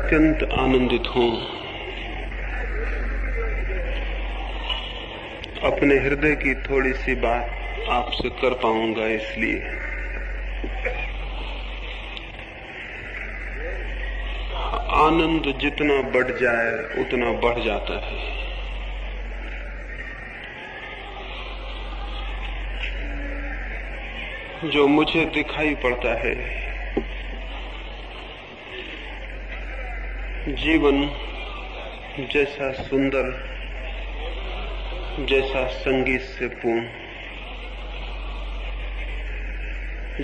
अत्यंत आनंदित हूं अपने हृदय की थोड़ी सी बात आपसे कर पाऊंगा। इसलिए आनंद जितना बढ़ जाए उतना बढ़ जाता है। जो मुझे दिखाई पड़ता है, जीवन जैसा सुंदर, जैसा संगीत से पूर्ण,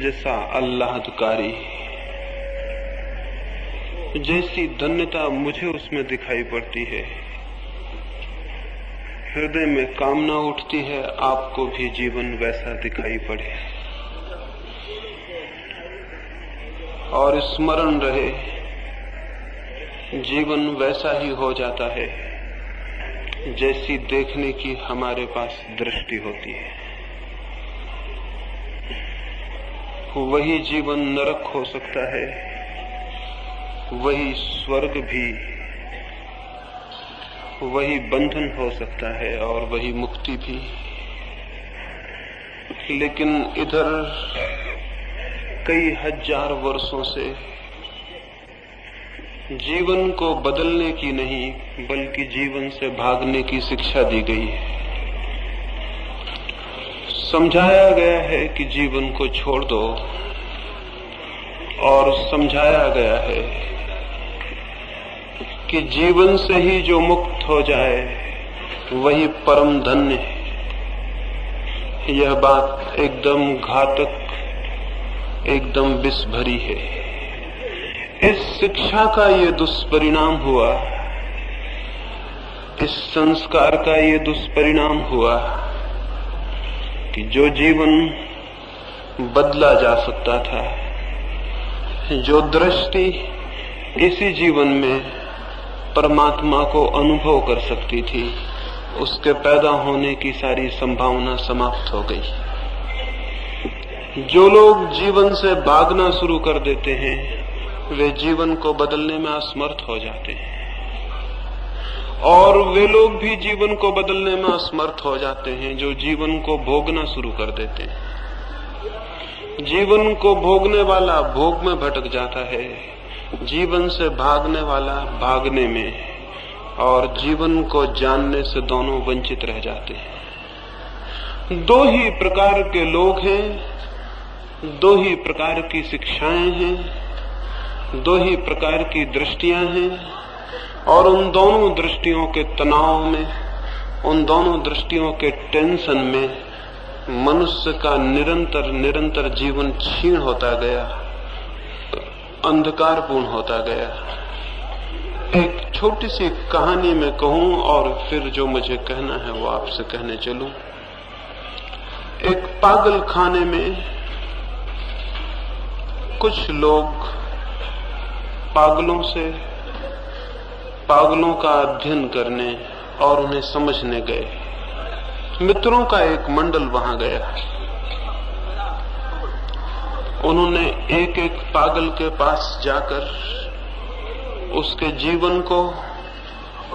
जैसा आह्लादकारी, जैसी धन्यता मुझे उसमें दिखाई पड़ती है, हृदय में कामना उठती है आपको भी जीवन वैसा दिखाई पड़े और स्मरण रहे जीवन वैसा ही हो जाता है जैसी देखने की हमारे पास दृष्टि होती है। वही जीवन नरक हो सकता है, वही स्वर्ग भी, वही बंधन हो सकता है और वही मुक्ति भी। लेकिन इधर कई हजार वर्षों से जीवन को बदलने की नहीं बल्कि जीवन से भागने की शिक्षा दी गई है। समझाया गया है कि जीवन को छोड़ दो और समझाया गया है कि जीवन से ही जो मुक्त हो जाए वही परम धन्य है। यह बात एकदम घातक, एकदम विष भरी है। इस शिक्षा का ये दुष्परिणाम हुआ, इस संस्कार का ये दुष्परिणाम हुआ कि जो जीवन बदला जा सकता था, जो दृष्टि इसी जीवन में परमात्मा को अनुभव कर सकती थी, उसके पैदा होने की सारी संभावना समाप्त हो गई। जो लोग जीवन से भागना शुरू कर देते हैं वे जीवन को बदलने में असमर्थ हो जाते हैं और वे लोग भी जीवन को बदलने में असमर्थ हो जाते हैं जो जीवन को भोगना शुरू कर देते हैं। जीवन को भोगने वाला भोग में भटक जाता है, जीवन से भागने वाला भागने में, और जीवन को जानने से दोनों वंचित रह जाते हैं। दो ही प्रकार के लोग हैं, दो ही प्रकार की शिक्षाएं हैं, दो ही प्रकार की दृष्टियां हैं और उन दोनों दृष्टियों के तनाव में, उन दोनों दृष्टियों के टेंशन में मनुष्य का निरंतर निरंतर जीवन क्षीण होता गया, अंधकारपूर्ण होता गया। एक छोटी सी कहानी में कहूं और फिर जो मुझे कहना है वो आपसे कहने चलूं। एक पागल खाने में कुछ लोग पागलों का अध्ययन करने और उन्हें समझने गए। मित्रों का एक मंडल वहां गया। उन्होंने एक एक पागल के पास जाकर उसके जीवन को,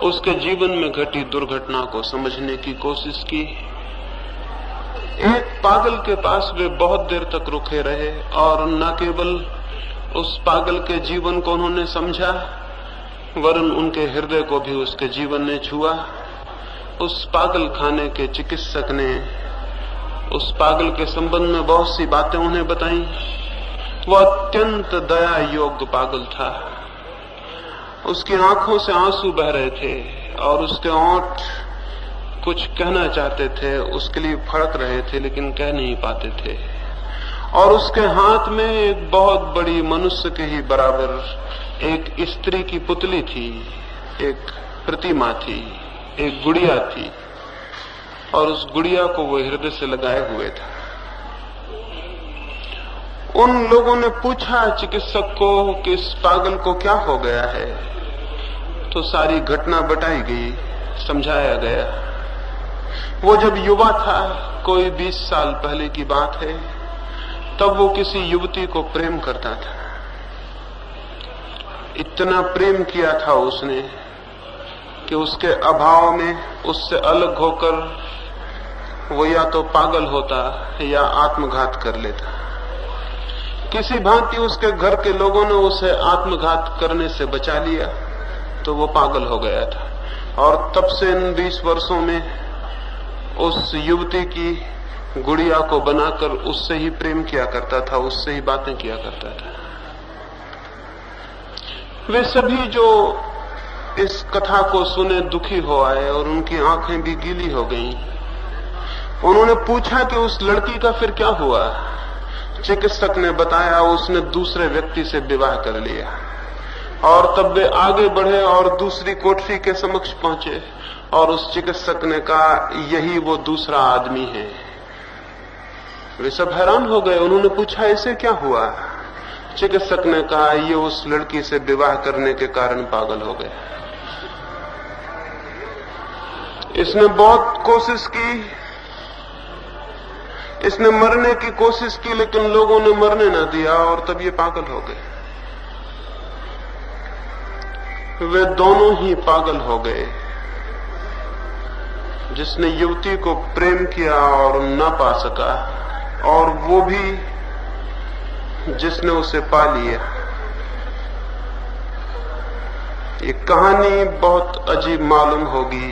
उसके जीवन में घटी दुर्घटना को समझने की कोशिश की। एक पागल के पास वे बहुत देर तक रुके रहे और न केवल उस पागल के जीवन को उन्होंने समझा वरन उनके हृदय को भी उसके जीवन ने छुआ। उस पागल खाने के चिकित्सक ने उस पागल के संबंध में बहुत सी बातें उन्हें बताई। वो अत्यंत दया योग्य पागल था। उसकी आंखों से आंसू बह रहे थे और उसके होंठ कुछ कहना चाहते थे, उसके लिए फड़क रहे थे लेकिन कह नहीं पाते थे। और उसके हाथ में एक बहुत बड़ी मनुष्य के ही बराबर एक स्त्री की पुतली थी, एक प्रतिमा थी, एक गुड़िया थी और उस गुड़िया को वो हृदय से लगाए हुए था। उन लोगों ने पूछा चिकित्सक को कि इस पागल को क्या हो गया है, तो सारी घटना बताई गई, समझाया गया। वो जब युवा था, कोई 20 साल पहले की बात है, तब वो किसी युवती को प्रेम करता था। इतना प्रेम किया था उसने कि उसके अभाव में उससे अलग होकर वो या तो पागल होता या आत्मघात कर लेता। किसी भांति उसके घर के लोगों ने उसे आत्मघात करने से बचा लिया तो वो पागल हो गया था। और तब से इन 20 वर्षों में उस युवती की गुड़िया को बनाकर उससे ही प्रेम किया करता था, उससे ही बातें किया करता था। वे सभी जो इस कथा को सुने दुखी हो आए और उनकी आंखें भी गीली हो गईं। उन्होंने पूछा कि उस लड़की का फिर क्या हुआ। चिकित्सक ने बताया उसने दूसरे व्यक्ति से विवाह कर लिया। और तब वे आगे बढ़े और दूसरी कोठरी के समक्ष पहुंचे और उस चिकित्सक ने कहा यही वो दूसरा आदमी है। वे सब हैरान हो गए। उन्होंने पूछा इसे क्या हुआ। चिकित्सक ने कहा ये उस लड़की से विवाह करने के कारण पागल हो गया। इसने बहुत कोशिश की, इसने मरने की कोशिश की, लेकिन लोगों ने मरने न दिया और तब ये पागल हो गए। वे दोनों ही पागल हो गए। जिसने युवती को प्रेम किया और न पा सका, और वो भी जिसने उसे पा लिया। ये कहानी बहुत अजीब मालूम होगी,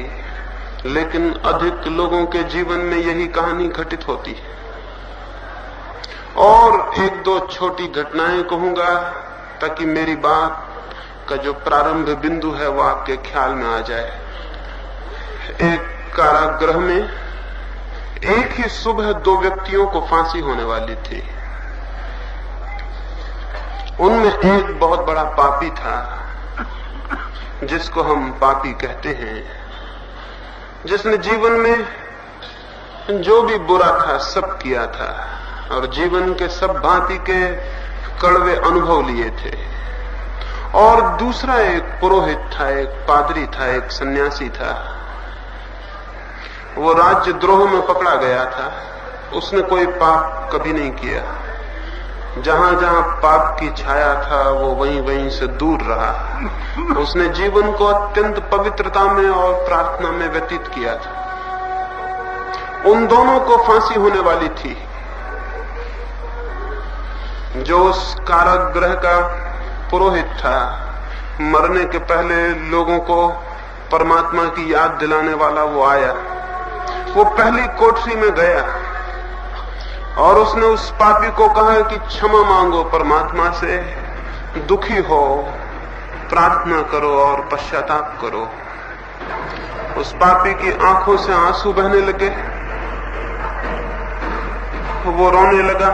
लेकिन अधिक लोगों के जीवन में यही कहानी घटित होती है। और एक दो छोटी घटनाएं कहूंगा ताकि मेरी बात का जो प्रारंभ बिंदु है वो आपके ख्याल में आ जाए। एक कारागृह में एक ही सुबह 2 व्यक्तियों को फांसी होने वाली थी। उनमें एक बहुत बड़ा पापी था, जिसको हम पापी कहते हैं, जिसने जीवन में जो भी बुरा था सब किया था और जीवन के सब भांति के कड़वे अनुभव लिए थे। और दूसरा एक पुरोहित था, एक पादरी था, एक सन्यासी था। वो राज्यद्रोह में पकड़ा गया था। उसने कोई पाप कभी नहीं किया। जहां जहां पाप की छाया था वो वहीं वहीं से दूर रहा। उसने जीवन को अत्यंत पवित्रता में और प्रार्थना में व्यतीत किया था। उन दोनों को फांसी होने वाली थी। जो उस कारागृह का पुरोहित था, मरने के पहले लोगों को परमात्मा की याद दिलाने वाला, वो आया। वो पहली कोठरी में गया और उसने उस पापी को कहा कि क्षमा मांगो परमात्मा से, दुखी हो, प्रार्थना करो और पश्चाताप करो। उस पापी की आंखों से आंसू बहने लगे। वो रोने लगा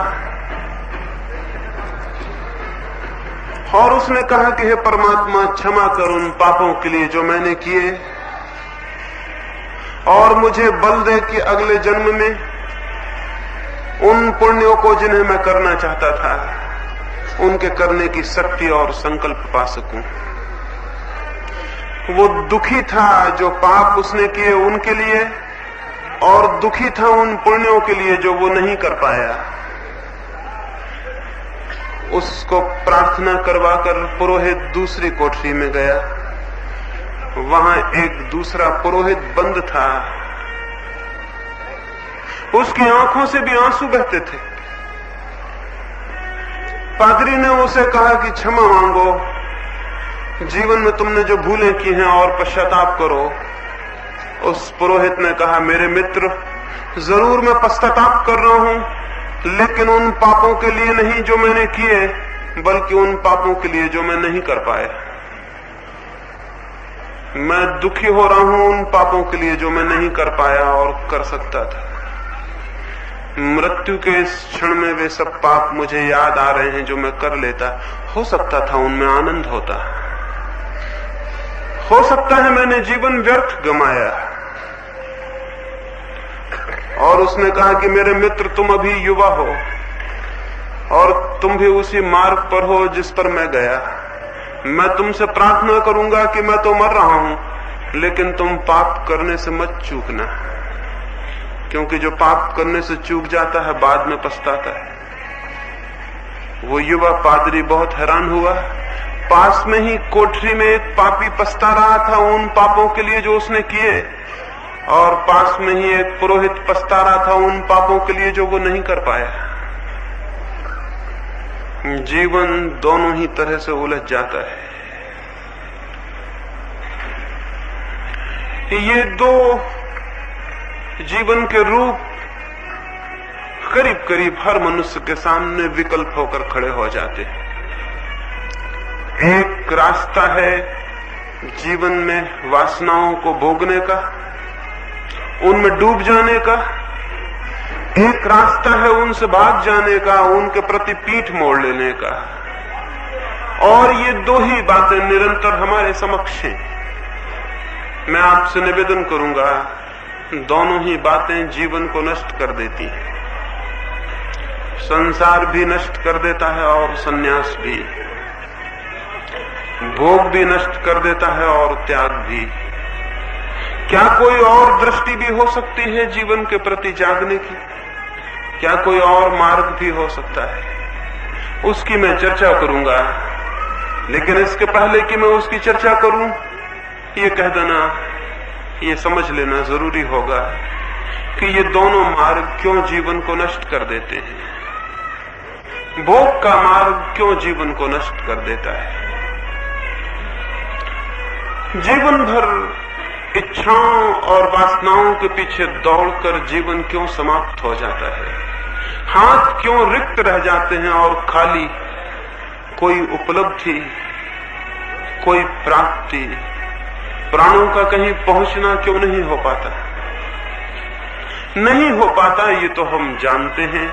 और उसने कहा कि हे परमात्मा, क्षमा कर उन पापों के लिए जो मैंने किए, और मुझे बल दे कि अगले जन्म में उन पुण्यों को जिन्हें मैं करना चाहता था, उनके करने की शक्ति और संकल्प पा सकूं। वो दुखी था जो पाप उसने किए उनके लिए, और दुखी था उन पुण्यों के लिए जो वो नहीं कर पाया। उसको प्रार्थना करवाकर पुरोहित दूसरी कोठरी में गया। वहां एक दूसरा पुरोहित बंद था। उसकी आंखों से भी आंसू बहते थे। पादरी ने उसे कहा कि क्षमा मांगो, जीवन में तुमने जो भूलें की हैं और पश्चाताप करो। उस पुरोहित ने कहा, मेरे मित्र, जरूर मैं पश्चाताप कर रहा हूं, लेकिन उन पापों के लिए नहीं जो मैंने किए, बल्कि उन पापों के लिए जो मैं नहीं कर पाया। मैं दुखी हो रहा हूं उन पापों के लिए जो मैं नहीं कर पाया और कर सकता था। मृत्यु के इस क्षण में वे सब पाप मुझे याद आ रहे हैं जो मैं कर लेता। हो सकता था उनमें आनंद होता। हो सकता है मैंने जीवन व्यर्थ गंवाया। और उसने कहा कि मेरे मित्र, तुम अभी युवा हो और तुम भी उसी मार्ग पर हो जिस पर मैं गया। मैं तुमसे प्रार्थना करूंगा कि मैं तो मर रहा हूं, लेकिन तुम पाप करने से मत चूकना, क्योंकि जो पाप करने से चूक जाता है बाद में पछताता है। वो युवा पादरी बहुत हैरान हुआ पास में ही कोठरी में एक पापी पछता रहा था उन पापों के लिए जो उसने किए, और पास में ही एक पुरोहित पछता रहा था उन पापों के लिए जो वो नहीं कर पाया। जीवन दोनों ही तरह से उलझ जाता है। ये दो जीवन के रूप करीब करीब हर मनुष्य के सामने विकल्प होकर खड़े हो जाते हैं। एक रास्ता है जीवन में वासनाओं को भोगने का, उनमें डूब जाने का। एक रास्ता है उनसे भाग जाने का, उनके प्रति पीठ मोड़ लेने का। और ये दो ही बातें निरंतर हमारे समक्ष हैं। मैं आपसे निवेदन करूंगा, दोनों ही बातें जीवन को नष्ट कर देती हैं। संसार भी नष्ट कर देता है और संन्यास भी, भोग भी नष्ट कर देता है और त्याग भी। क्या कोई और दृष्टि भी हो सकती है जीवन के प्रति जागने की? क्या कोई और मार्ग भी हो सकता है? उसकी मैं चर्चा करूंगा, लेकिन इसके पहले कि मैं उसकी चर्चा करूं, ये कह देना, ये समझ लेना जरूरी होगा कि ये दोनों मार्ग क्यों जीवन को नष्ट कर देते हैं। भोग का मार्ग क्यों जीवन को नष्ट कर देता है? जीवन भर इच्छाओं और वासनाओं के पीछे दौड़कर जीवन क्यों समाप्त हो जाता है? हाथ क्यों रिक्त रह जाते हैं और खाली? कोई उपलब्धि, कोई प्राप्ति, प्राणों का कहीं पहुंचना क्यों नहीं हो पाता? नहीं हो पाता, ये तो हम जानते हैं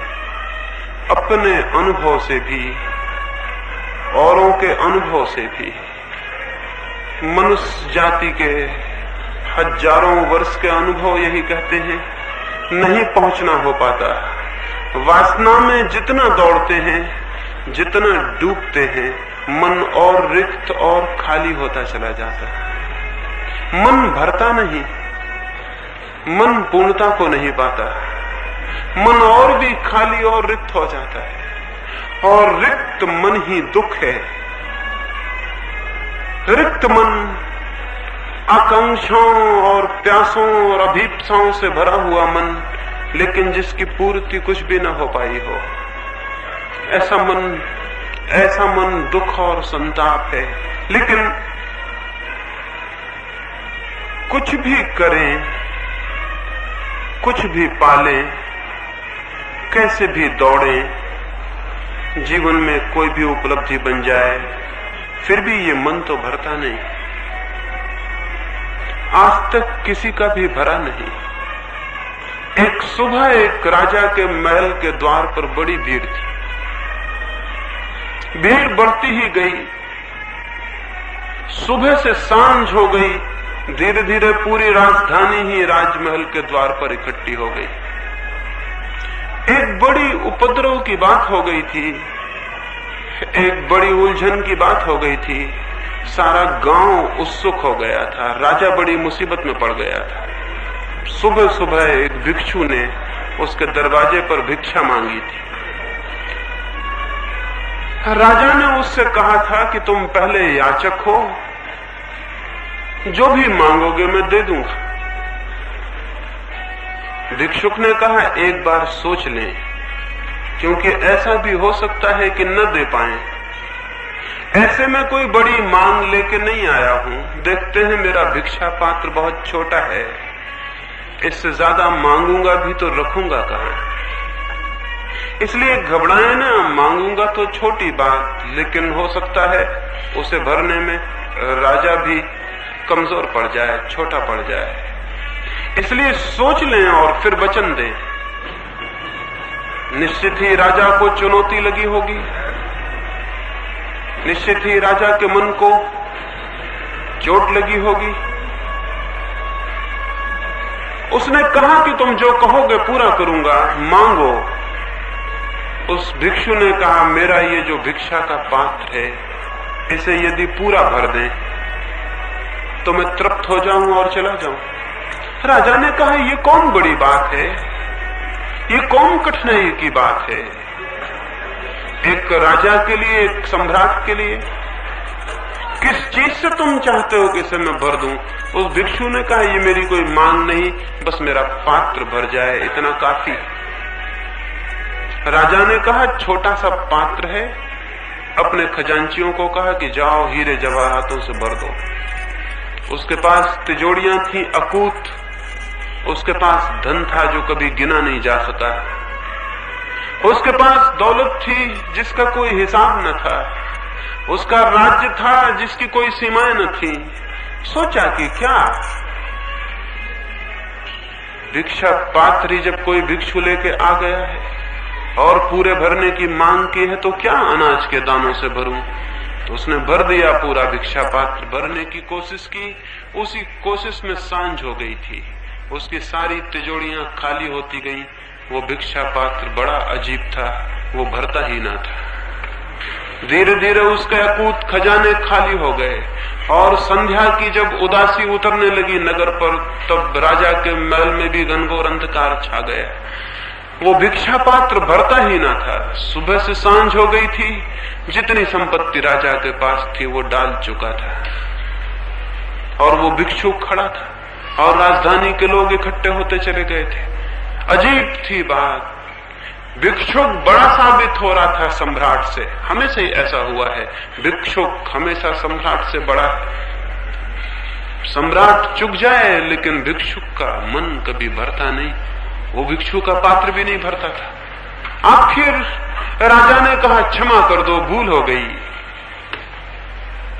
अपने अनुभव से भी, औरों के अनुभव से भी। मनुष्य जाति के हजारों वर्ष के अनुभव यही कहते हैं, नहीं पहुंचना हो पाता। वासना में जितना दौड़ते हैं, जितना डूबते हैं, मन और रिक्त और खाली होता चला जाता है। मन भरता नहीं, मन पूर्णता को नहीं पाता। मन और भी खाली और रिक्त हो जाता है, और रिक्त मन ही दुख है। रिक्त मन आकांक्षाओं और प्यासों और अभीप्साओं से भरा हुआ मन, लेकिन जिसकी पूर्ति कुछ भी न हो पाई हो, ऐसा मन दुख और संताप है। लेकिन कुछ भी करें, कुछ भी पालें, कैसे भी दौड़ें, जीवन में कोई भी उपलब्धि बन जाए, फिर भी ये मन तो भरता नहीं। आज तक किसी का भी भरा नहीं। एक सुबह एक राजा के महल के द्वार पर बड़ी भीड़ थी। भीड़ बढ़ती ही गई, सुबह से सांझ हो गई, धीरे धीरे पूरी राजधानी ही राजमहल के द्वार पर इकट्ठी हो गई। एक बड़ी उपद्रव की बात हो गई थी, एक बड़ी उलझन की बात हो गई थी। सारा गांव उत्सुक हो गया था, राजा बड़ी मुसीबत में पड़ गया था। सुबह सुबह एक भिक्षु ने उसके दरवाजे पर भिक्षा मांगी थी। राजा ने उससे कहा था कि तुम पहले याचक हो, जो भी मांगोगे मैं दे दूंगा। भिक्षुक ने कहा एक बार सोच लें, क्योंकि ऐसा भी हो सकता है कि न दे पाए। ऐसे में कोई बड़ी मांग लेके नहीं आया हूं, देखते हैं मेरा भिक्षा पात्र बहुत छोटा है, इससे ज्यादा मांगूंगा भी तो रखूंगा कहां। इसलिए घबराए ना, मांगूंगा तो छोटी बात, लेकिन हो सकता है उसे भरने में राजा भी कमजोर पड़ जाए, छोटा पड़ जाए। इसलिए सोच लें और फिर वचन दें। निश्चित ही राजा को चुनौती लगी होगी, निश्चित ही राजा के मन को चोट लगी होगी। उसने कहा कि तुम जो कहोगे पूरा करूंगा, मांगो। उस भिक्षु ने कहा मेरा ये जो भिक्षा का पात्र है, इसे यदि पूरा भर दें तो मैं तृप्त हो जाऊं और चला जाऊं। राजा ने कहा ये कौन बड़ी बात है, ये कौन कठिनाई की बात है। एक राजा के लिए, एक सम्राट के लिए किस चीज से तुम चाहते हो कि इसे मैं भर दूं? उस भिक्षु ने कहा, ये मेरी कोई मांग नहीं, बस मेरा पात्र भर जाए, इतना काफी। राजा ने कहा, छोटा सा पात्र है। अपने खजांचियों को कहा कि जाओ हीरे जवाहरातों से भर दो। उसके पास तिजोरियां थी अकूत, उसके पास धन था जो कभी गिना नहीं जा सका, उसके पास दौलत थी जिसका कोई हिसाब न था, उसका राज्य था जिसकी कोई सीमाएं न थी। सोचा कि क्या भिक्षा पात्र ही जब कोई भिक्षु लेके आ गया है और पूरे भरने की मांग की है, तो क्या अनाज के दानों से भरूं? तो उसने भर दिया पूरा भिक्षा पात्र। भरने की कोशिश की, उसी कोशिश में सांझ हो गई थी। उसकी सारी तिजोरियां खाली होती गईं। वो भिक्षा पात्र बड़ा अजीब था, वो भरता ही ना था। धीरे धीरे उसके अकूत खजाने खाली हो गए और संध्या की जब उदासी उतरने लगी नगर पर, तब राजा के महल में भी घनघोर अंधकार छा गया। वो भिक्षा पात्र भरता ही ना था। सुबह से सांझ हो गई थी, जितनी संपत्ति राजा के पास थी वो डाल चुका था और वो भिक्षु खड़ा था और राजधानी के लोग इकट्ठे होते चले गए थे। अजीब थी बात, भिक्षुक बड़ा साबित हो रहा था सम्राट से। हमेशा ही ऐसा हुआ है, भिक्षुक हमेशा सम्राट से बड़ा है। सम्राट चुक जाए लेकिन भिक्षुक का मन कभी भरता नहीं, वो भिक्षु का पात्र भी नहीं भरता था। आखिर राजा ने कहा, क्षमा कर दो, भूल हो गई।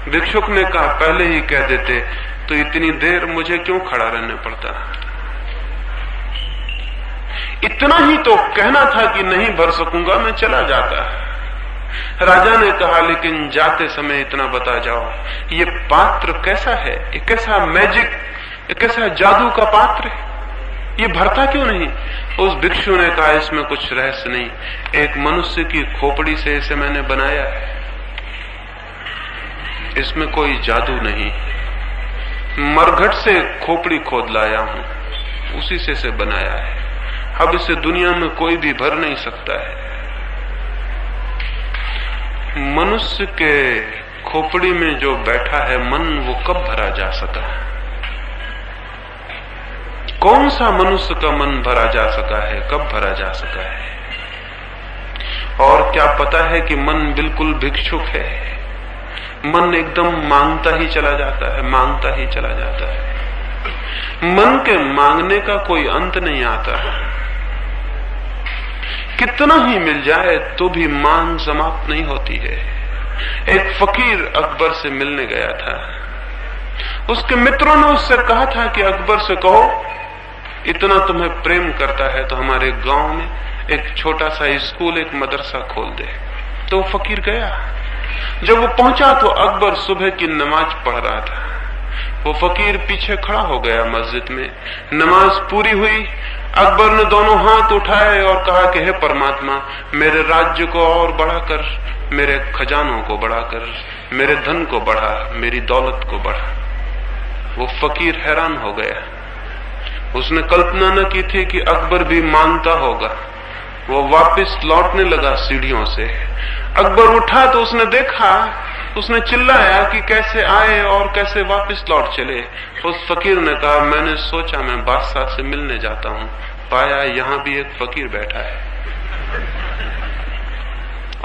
भिक्षुक ने कहा, पहले ही कह देते तो इतनी देर मुझे क्यों खड़ा रहने पड़ता? इतना ही तो कहना था कि नहीं भर सकूंगा, मैं चला जाता। राजा ने कहा, लेकिन जाते समय इतना बता जाओ, ये पात्र कैसा है? ये कैसा मैजिक, ये कैसा जादू का पात्र है? ये भरता क्यों नहीं? उस भिक्षु ने कहा, इसमें कुछ रहस्य नहीं, एक मनुष्य की खोपड़ी से इसे मैंने बनाया है, इसमें कोई जादू नहीं। मरघट से खोपड़ी खोद लाया हूं, उसी से इसे बनाया है। अब इसे दुनिया में कोई भी भर नहीं सकता है। मनुष्य के खोपड़ी में जो बैठा है मन, वो कब भरा जा सका? कौन सा मनुष्य का मन भरा जा सका है, कब भरा जा सका है? और क्या पता है कि मन बिल्कुल भिक्षुक है। मन एकदम मांगता ही चला जाता है, मांगता ही चला जाता है। मन के मांगने का कोई अंत नहीं आता। कितना ही मिल जाए तो भी मांग समाप्त नहीं होती है। एक फकीर अकबर से मिलने गया था। उसके मित्रों ने उससे कहा था कि अकबर से कहो, इतना तुम्हें प्रेम करता है तो हमारे गांव में एक छोटा सा स्कूल, एक मदरसा खोल दे। तो वो फकीर गया। जब वो पहुंचा तो अकबर सुबह की नमाज पढ़ रहा था। वो फकीर पीछे खड़ा हो गया मस्जिद में। नमाज पूरी हुई, अकबर ने दोनों हाथ उठाए और कहा कि हे परमात्मा, मेरे राज्य को और बढ़ाकर, मेरे खजानों को बढ़ाकर, मेरे धन को बढ़ा, मेरी दौलत को बढ़ा। वो फकीर हैरान हो गया। उसने कल्पना न की थी कि अकबर भी मांगता होगा। वो वापस लौटने लगा सीढ़ियों से। अकबर उठा तो उसने देखा, उसने चिल्लाया कि कैसे आए और कैसे वापस लौट चले। उस फकीर ने कहा, मैंने सोचा मैं बादशाह से मिलने जाता हूं, पाया यहां भी एक फकीर बैठा है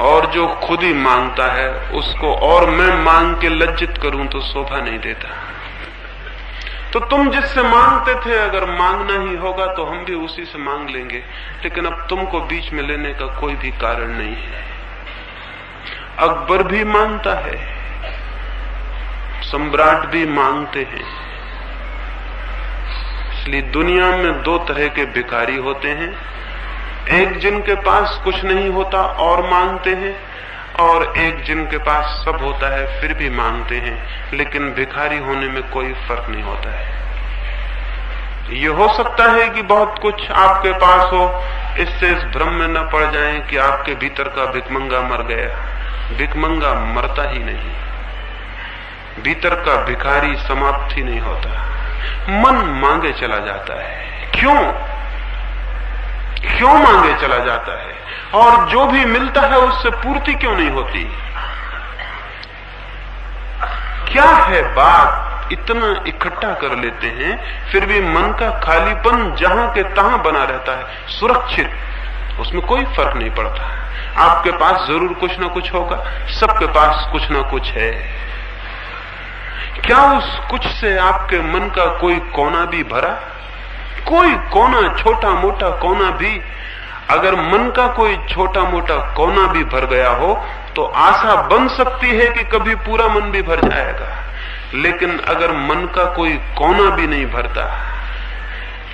और जो खुद ही मांगता है उसको और मैं मांग के लज्जित करूं तो शोभा नहीं देता। तो तुम जिससे मांगते थे, अगर मांगना ही होगा तो हम भी उसी से मांग लेंगे, लेकिन अब तुमको बीच में लेने का कोई भी कारण नहीं है। अकबर भी मांगता है, सम्राट भी मांगते हैं। इसलिए दुनिया में दो तरह के भिखारी होते हैं, एक जिनके पास कुछ नहीं होता और मांगते हैं, और एक जिनके पास सब होता है फिर भी मांगते हैं। लेकिन भिखारी होने में कोई फर्क नहीं होता है। ये हो सकता है कि बहुत कुछ आपके पास हो, इससे इस भ्रम में न पड़ जाएं कि आपके भीतर का भिखमंगा मर गया। भिखमंगा मरता ही नहीं, भीतर का भिखारी समाप्त ही नहीं होता। मन मांगे चला जाता है। क्यों मांगे चला जाता है? और जो भी मिलता है उससे पूर्ति क्यों नहीं होती? क्या है बात, इतना इकट्ठा कर लेते हैं फिर भी मन का खालीपन जहां के तहां बना रहता है, सुरक्षित, उसमें कोई फर्क नहीं पड़ता। आपके पास जरूर कुछ ना कुछ होगा, सबके पास कुछ ना कुछ है। क्या उस कुछ से आपके मन का कोई कोना भी भरा? कोई कोना, छोटा मोटा कोना भी, अगर मन का कोई छोटा मोटा कोना भी भर गया हो तो आशा बन सकती है कि कभी पूरा मन भी भर जाएगा। लेकिन अगर मन का कोई कोना भी नहीं भरता,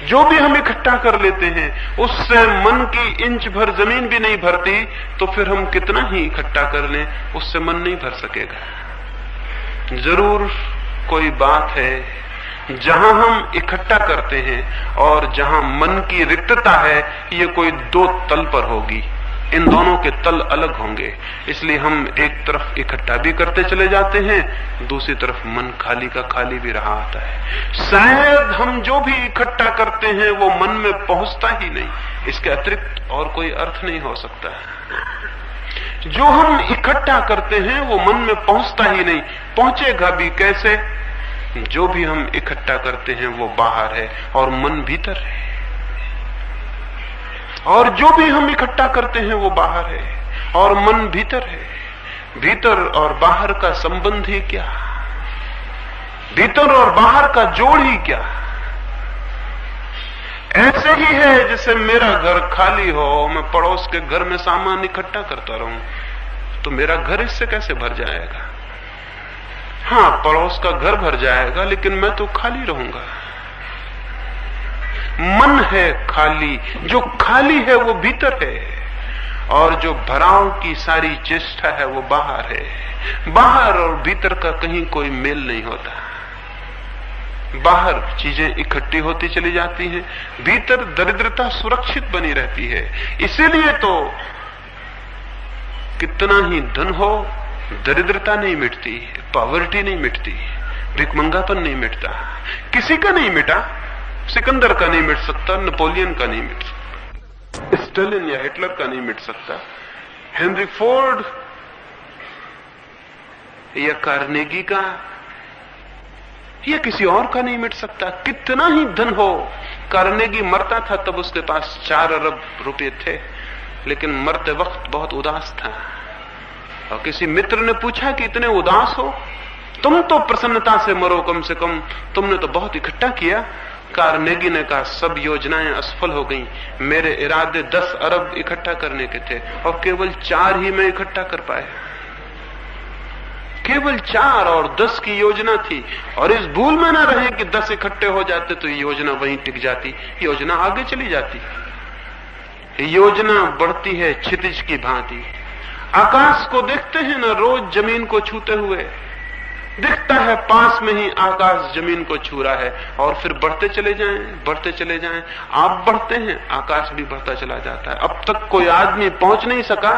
जो भी हम इकट्ठा कर लेते हैं उससे मन की इंच भर जमीन भी नहीं भरती, तो फिर हम कितना ही इकट्ठा कर लें उससे मन नहीं भर सकेगा। जरूर कोई बात है जहां हम इकट्ठा करते हैं और जहां मन की रिक्तता है, ये कोई दो तल पर होगी, इन दोनों के तल अलग होंगे। इसलिए हम एक तरफ इकट्ठा भी करते चले जाते हैं, दूसरी तरफ मन खाली का खाली भी रहा आता है। शायद हम जो भी इकट्ठा करते हैं वो मन में पहुंचता ही नहीं, इसके अतिरिक्त और कोई अर्थ नहीं हो सकता। जो हम इकट्ठा करते हैं वो मन में पहुंचता ही नहीं, पहुंचेगा भी कैसे? जो भी हम इकट्ठा करते हैं वो बाहर है और मन भीतर है, और जो भी हम इकट्ठा करते हैं वो बाहर है और मन भीतर है। भीतर और बाहर का संबंध ही क्या, भीतर और बाहर का जोड़ ही क्या? ऐसे ही है जैसे मेरा घर खाली हो, मैं पड़ोस के घर में सामान इकट्ठा करता रहूं, तो मेरा घर इससे कैसे भर जाएगा? हाँ, पड़ोस का घर भर जाएगा, लेकिन मैं तो खाली रहूंगा। मन है खाली, जो खाली है वो भीतर है, और जो भराव की सारी चेष्टा है वो बाहर है। बाहर और भीतर का कहीं कोई मेल नहीं होता। बाहर चीजें इकट्ठी होती चली जाती हैं, भीतर दरिद्रता सुरक्षित बनी रहती है। इसीलिए तो कितना ही धन हो, दरिद्रता नहीं मिटती, पॉवर्टी नहीं मिटती, भिखमंगापन नहीं मिटता। किसी का नहीं मिटा, सिकंदर का नहीं मिट सकता, नेपोलियन का नहीं मिट सकता, स्टालिन या हिटलर का नहीं मिट सकता, हेनरी फोर्ड या कार्नेगी का या किसी और का नहीं मिट सकता। कितना ही धन हो, कार्नेगी मरता था तब उसके पास 4 अरब रुपए थे, लेकिन मरते वक्त बहुत उदास था। और किसी मित्र ने पूछा कि इतने उदास हो, तुम तो प्रसन्नता से मरो, कम से कम तुमने तो बहुत इकट्ठा किया। कार्नेगी ने कहा, सब योजनाएं असफल हो गईं, मेरे इरादे 10 अरब इकट्ठा करने के थे और केवल 4 ही मैं इकट्ठा कर पाया। केवल 4 और 10 की योजना थी, और इस भूल में ना रहे कि 10 इकट्ठे हो जाते तो योजना वहीं टिक जाती, योजना आगे चली जाती। योजना बढ़ती है क्षितिज की भांति। आकाश को देखते हैं ना, रोज जमीन को छूते हुए दिखता है, पास में ही आकाश जमीन को छू रहा है, और फिर बढ़ते चले जाएं, बढ़ते चले जाएं। आप बढ़ते हैं, आकाश भी बढ़ता चला जाता है। अब तक कोई आदमी पहुंच नहीं सका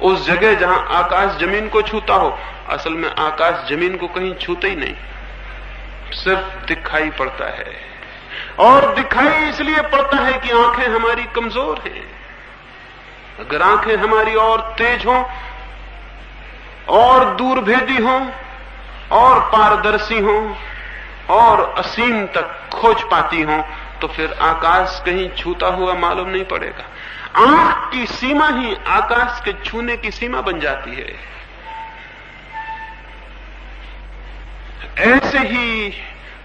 उस जगह जहां आकाश जमीन को छूता हो। असल में आकाश जमीन को कहीं छूते ही नहीं, सिर्फ दिखाई पड़ता है, और दिखाई इसलिए पड़ता है कि आंखें हमारी कमजोर हैं। अगर आंखें हमारी और तेज हों, और दूरभेदी हों, और पारदर्शी हों, और असीम तक खोज पाती हों, तो फिर आकाश कहीं छूता हुआ मालूम नहीं पड़ेगा। आंख की सीमा ही आकाश के छूने की सीमा बन जाती है। ऐसे ही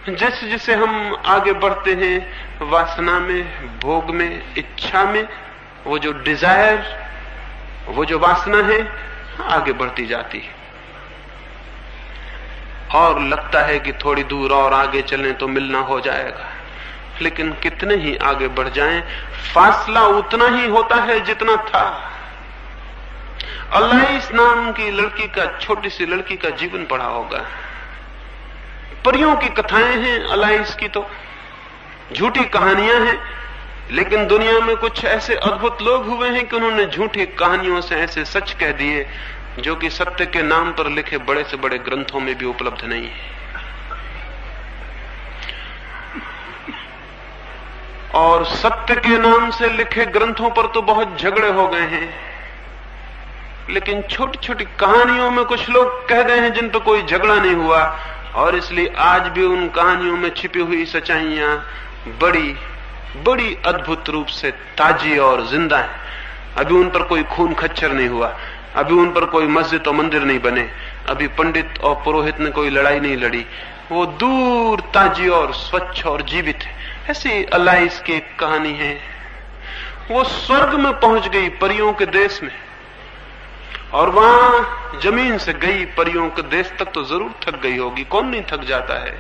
जैसे जैसे हम आगे बढ़ते हैं वासना में, भोग में, इच्छा में, वो जो डिजायर, वो जो वासना है आगे बढ़ती जाती है, और लगता है कि थोड़ी दूर और आगे चलें तो मिलना हो जाएगा। लेकिन कितने ही आगे बढ़ जाएं, फासला उतना ही होता है जितना था। अलाइस नाम की लड़की का, छोटी सी लड़की का जीवन पढ़ा होगा। परियों की कथाएं हैं अलाइस की, तो झूठी कहानियां हैं, लेकिन दुनिया में कुछ ऐसे अद्भुत लोग हुए हैं कि उन्होंने झूठी कहानियों से ऐसे सच कह दिए जो कि सत्य के नाम पर लिखे बड़े से बड़े ग्रंथों में भी उपलब्ध नहीं है। और सत्य के नाम से लिखे ग्रंथों पर तो बहुत झगड़े हो गए हैं। लेकिन छोटी छोटी कहानियों में कुछ लोग कह गए हैं जिन पर कोई झगड़ा नहीं हुआ, और इसलिए आज भी उन कहानियों में छिपी हुई सच्चाइयां बड़ी बड़ी अद्भुत रूप से ताजी और जिंदा है। अभी उन पर कोई खून खच्चर नहीं हुआ, अभी उन पर कोई मस्जिद और मंदिर नहीं बने, अभी पंडित और पुरोहित ने कोई लड़ाई नहीं लड़ी, वो दूर ताजी और स्वच्छ और जीवित है। ऐसी अलाइस की एक कहानी है, वो स्वर्ग में पहुंच गई परियों के देश में, और वहां जमीन से गई परियों के देश तक तो जरूर थक गई होगी, कौन नहीं थक जाता है।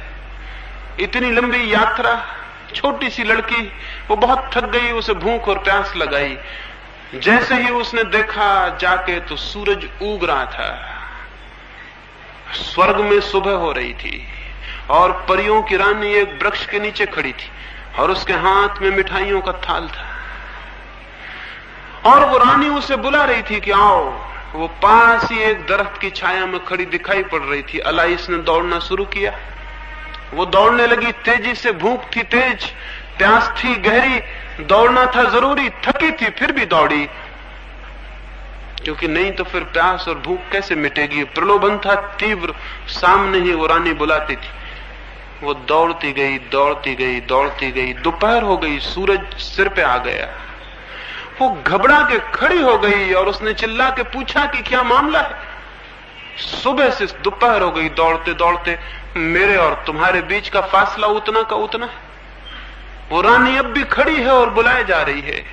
इतनी लंबी यात्रा, छोटी सी लड़की वो बहुत थक गई, उसे भूख और प्यास लगाई। जैसे ही उसने देखा जाके तो सूरज उग रहा था, स्वर्ग में सुबह हो रही थी, और परियों की रानी एक वृक्ष के नीचे खड़ी थी और उसके हाथ में मिठाइयों का थाल था, और वो रानी उसे बुला रही थी कि आओ। वो पास ही एक दरख्त की छाया में खड़ी दिखाई पड़ रही थी। अलाइस ने दौड़ना शुरू किया, वो दौड़ने लगी तेजी से, भूख थी तेज, प्यास थी गहरी, दौड़ना था जरूरी, थकी थी फिर भी दौड़ी, क्योंकि नहीं तो फिर प्यास और भूख कैसे मिटेगी। प्रलोभन था तीव्र, सामने ही वो रानी बुलाती थी। वो दौड़ती गई दौड़ती गई दौड़ती गई, दोपहर हो गई, सूरज सिर पे आ गया। वो घबरा के खड़ी हो गई और उसने चिल्ला के पूछा कि क्या मामला है। सुबह से दोपहर हो गई, दौड़ते दौड़ते मेरे और तुम्हारे बीच का फासला उतना का उतना है। वो रानी अब भी खड़ी है और बुलाए जा रही है,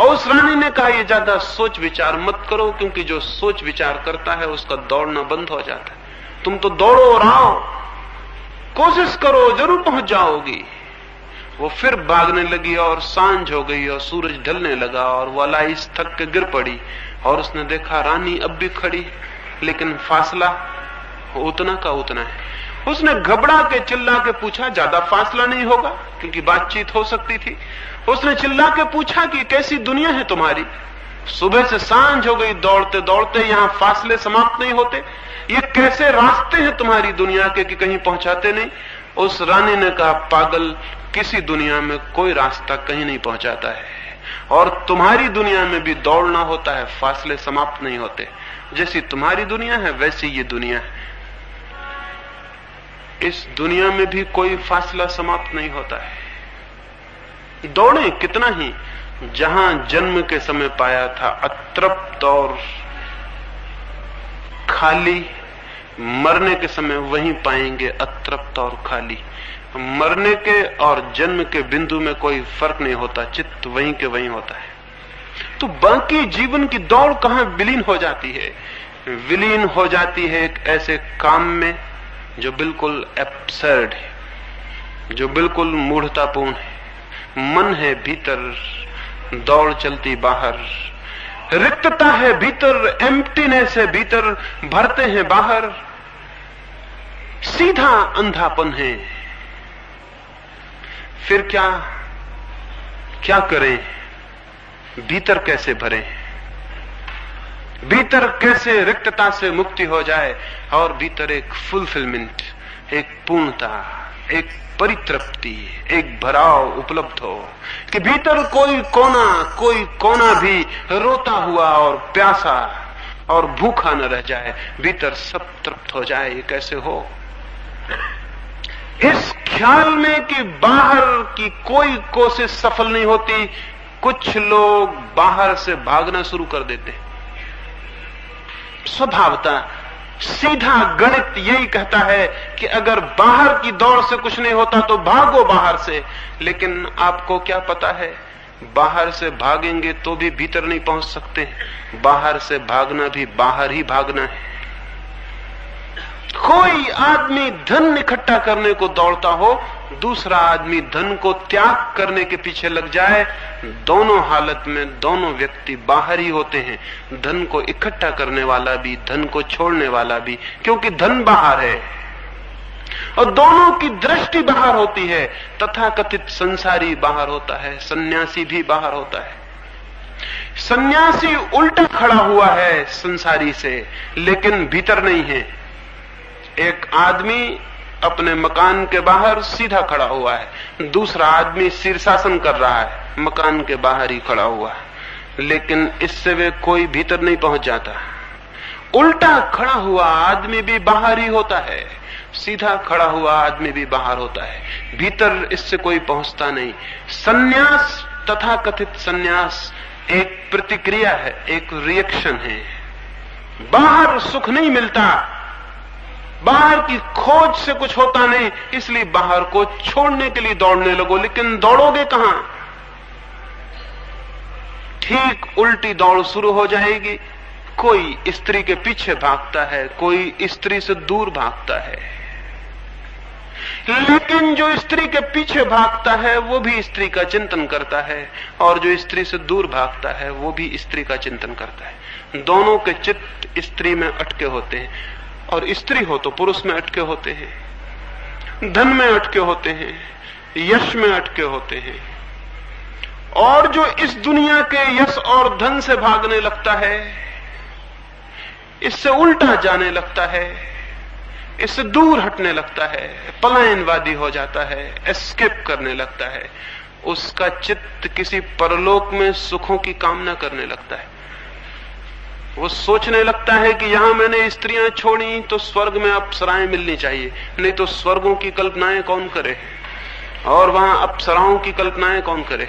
और उस रानी ने कहा ये ज्यादा सोच विचार मत करो, क्योंकि जो सोच विचार करता है उसका दौड़ना बंद हो जाता है। तुम तो दौड़ो और आओ, कोशिश करो, जरूर पहुंच जाओगी। वो फिर भागने लगी और सांझ हो गई और सूरज ढलने लगा, और वो अलाइस थक के गिर पड़ी, और उसने देखा रानी अब भी खड़ी, लेकिन फासला उतना का उतना है। उसने घबरा के चिल्ला के पूछा, ज्यादा फासला नहीं होगा, क्योंकि बातचीत हो सकती थी। उसने चिल्ला के पूछा कि कैसी दुनिया है तुम्हारी, सुबह से सांझ हो गई, दौड़ते दौड़ते यहाँ फासले समाप्त नहीं होते, ये कैसे रास्ते हैं तुम्हारी दुनिया के कि कहीं पहुंचाते नहीं। उस रानी ने कहा, पागल, किसी दुनिया में कोई रास्ता कहीं नहीं पहुंचाता है, और तुम्हारी दुनिया में भी दौड़ना होता है, फासले समाप्त नहीं होते। जैसी तुम्हारी दुनिया है वैसी ये दुनिया है, इस दुनिया में भी कोई फासला समाप्त नहीं होता है। दौड़े कितना ही, जहां जन्म के समय पाया था अतृप्त और खाली, मरने के समय वहीं पाएंगे अतृप्त और खाली। मरने के और जन्म के बिंदु में कोई फर्क नहीं होता, चित्त वहीं के वहीं होता है। तो बाकी जीवन की दौड़ कहां विलीन हो जाती है? विलीन हो जाती है एक ऐसे काम में जो बिल्कुल एब्सर्ड है, जो बिल्कुल मूढ़तापूर्ण है। मन है भीतर, दौड़ चलती बाहर, रिक्तता है भीतर, एम्प्टीनेस है भीतर, भरते हैं बाहर, सीधा अंधापन है। फिर क्या करें? भीतर कैसे भरें? भीतर कैसे रिक्तता से मुक्ति हो जाए और भीतर एक फुलफिलमेंट, एक पूर्णता, एक परितृप्ति, एक भराव उपलब्ध हो कि भीतर कोई कोना भी रोता हुआ और प्यासा और भूखा न रह जाए, भीतर सब तृप्त हो जाए। ये कैसे हो? इस ख्याल में कि बाहर की कोई कोशिश सफल नहीं होती, कुछ लोग बाहर से भागना शुरू कर देते हैं। स्वभावतः सीधा गणित यही कहता है कि अगर बाहर की दौड़ से कुछ नहीं होता तो भागो बाहर से। लेकिन आपको क्या पता है, बाहर से भागेंगे तो भी भीतर नहीं पहुंच सकते। बाहर से भागना भी बाहर ही भागना है। कोई आदमी धन इकट्ठा करने को दौड़ता हो, दूसरा आदमी धन को त्याग करने के पीछे लग जाए, दोनों हालत में दोनों व्यक्ति बाहर ही होते हैं। धन को इकट्ठा करने वाला भी, धन को छोड़ने वाला भी, क्योंकि धन बाहर है और दोनों की दृष्टि बाहर होती है। तथाकथित संसारी बाहर होता है, सन्यासी भी बाहर होता है। सन्यासी उल्टा खड़ा हुआ है संसारी से, लेकिन भीतर नहीं है। एक आदमी अपने मकान के बाहर सीधा खड़ा हुआ है, दूसरा आदमी शीर्षासन कर रहा है, मकान के बाहर ही खड़ा हुआ है। लेकिन इससे वे कोई भीतर नहीं पहुंच जाता। उल्टा खड़ा हुआ आदमी भी बाहर ही होता है, सीधा खड़ा हुआ आदमी भी बाहर होता है, भीतर इससे कोई पहुंचता नहीं। सन्यास, तथाकथित सन्यास, एक प्रतिक्रिया है, एक रिएक्शन है। बाहर सुख नहीं मिलता, बाहर की खोज से कुछ होता नहीं, इसलिए बाहर को छोड़ने के लिए दौड़ने लगो। लेकिन दौड़ोगे कहां? ठीक उल्टी दौड़ शुरू हो जाएगी। कोई स्त्री के पीछे भागता है, कोई स्त्री से दूर भागता है, लेकिन जो स्त्री के पीछे भागता है वो भी स्त्री का चिंतन करता है, और जो स्त्री से दूर भागता है वो भी स्त्री का चिंतन करता है। दोनों के चित्त स्त्री में अटके होते हैं, और स्त्री हो तो पुरुष में अटके होते हैं, धन में अटके होते हैं, यश में अटके होते हैं। और जो इस दुनिया के यश और धन से भागने लगता है, इससे उल्टा जाने लगता है, इससे दूर हटने लगता है, पलायनवादी हो जाता है, एस्केप करने लगता है, उसका चित्त किसी परलोक में सुखों की कामना करने लगता है। वो सोचने लगता है कि यहां मैंने स्त्रियां छोड़ी तो स्वर्ग में अप्सराएं मिलनी चाहिए, नहीं तो स्वर्गों की कल्पनाएं कौन करे, और वहां अप्सराओं की कल्पनाएं कौन करे,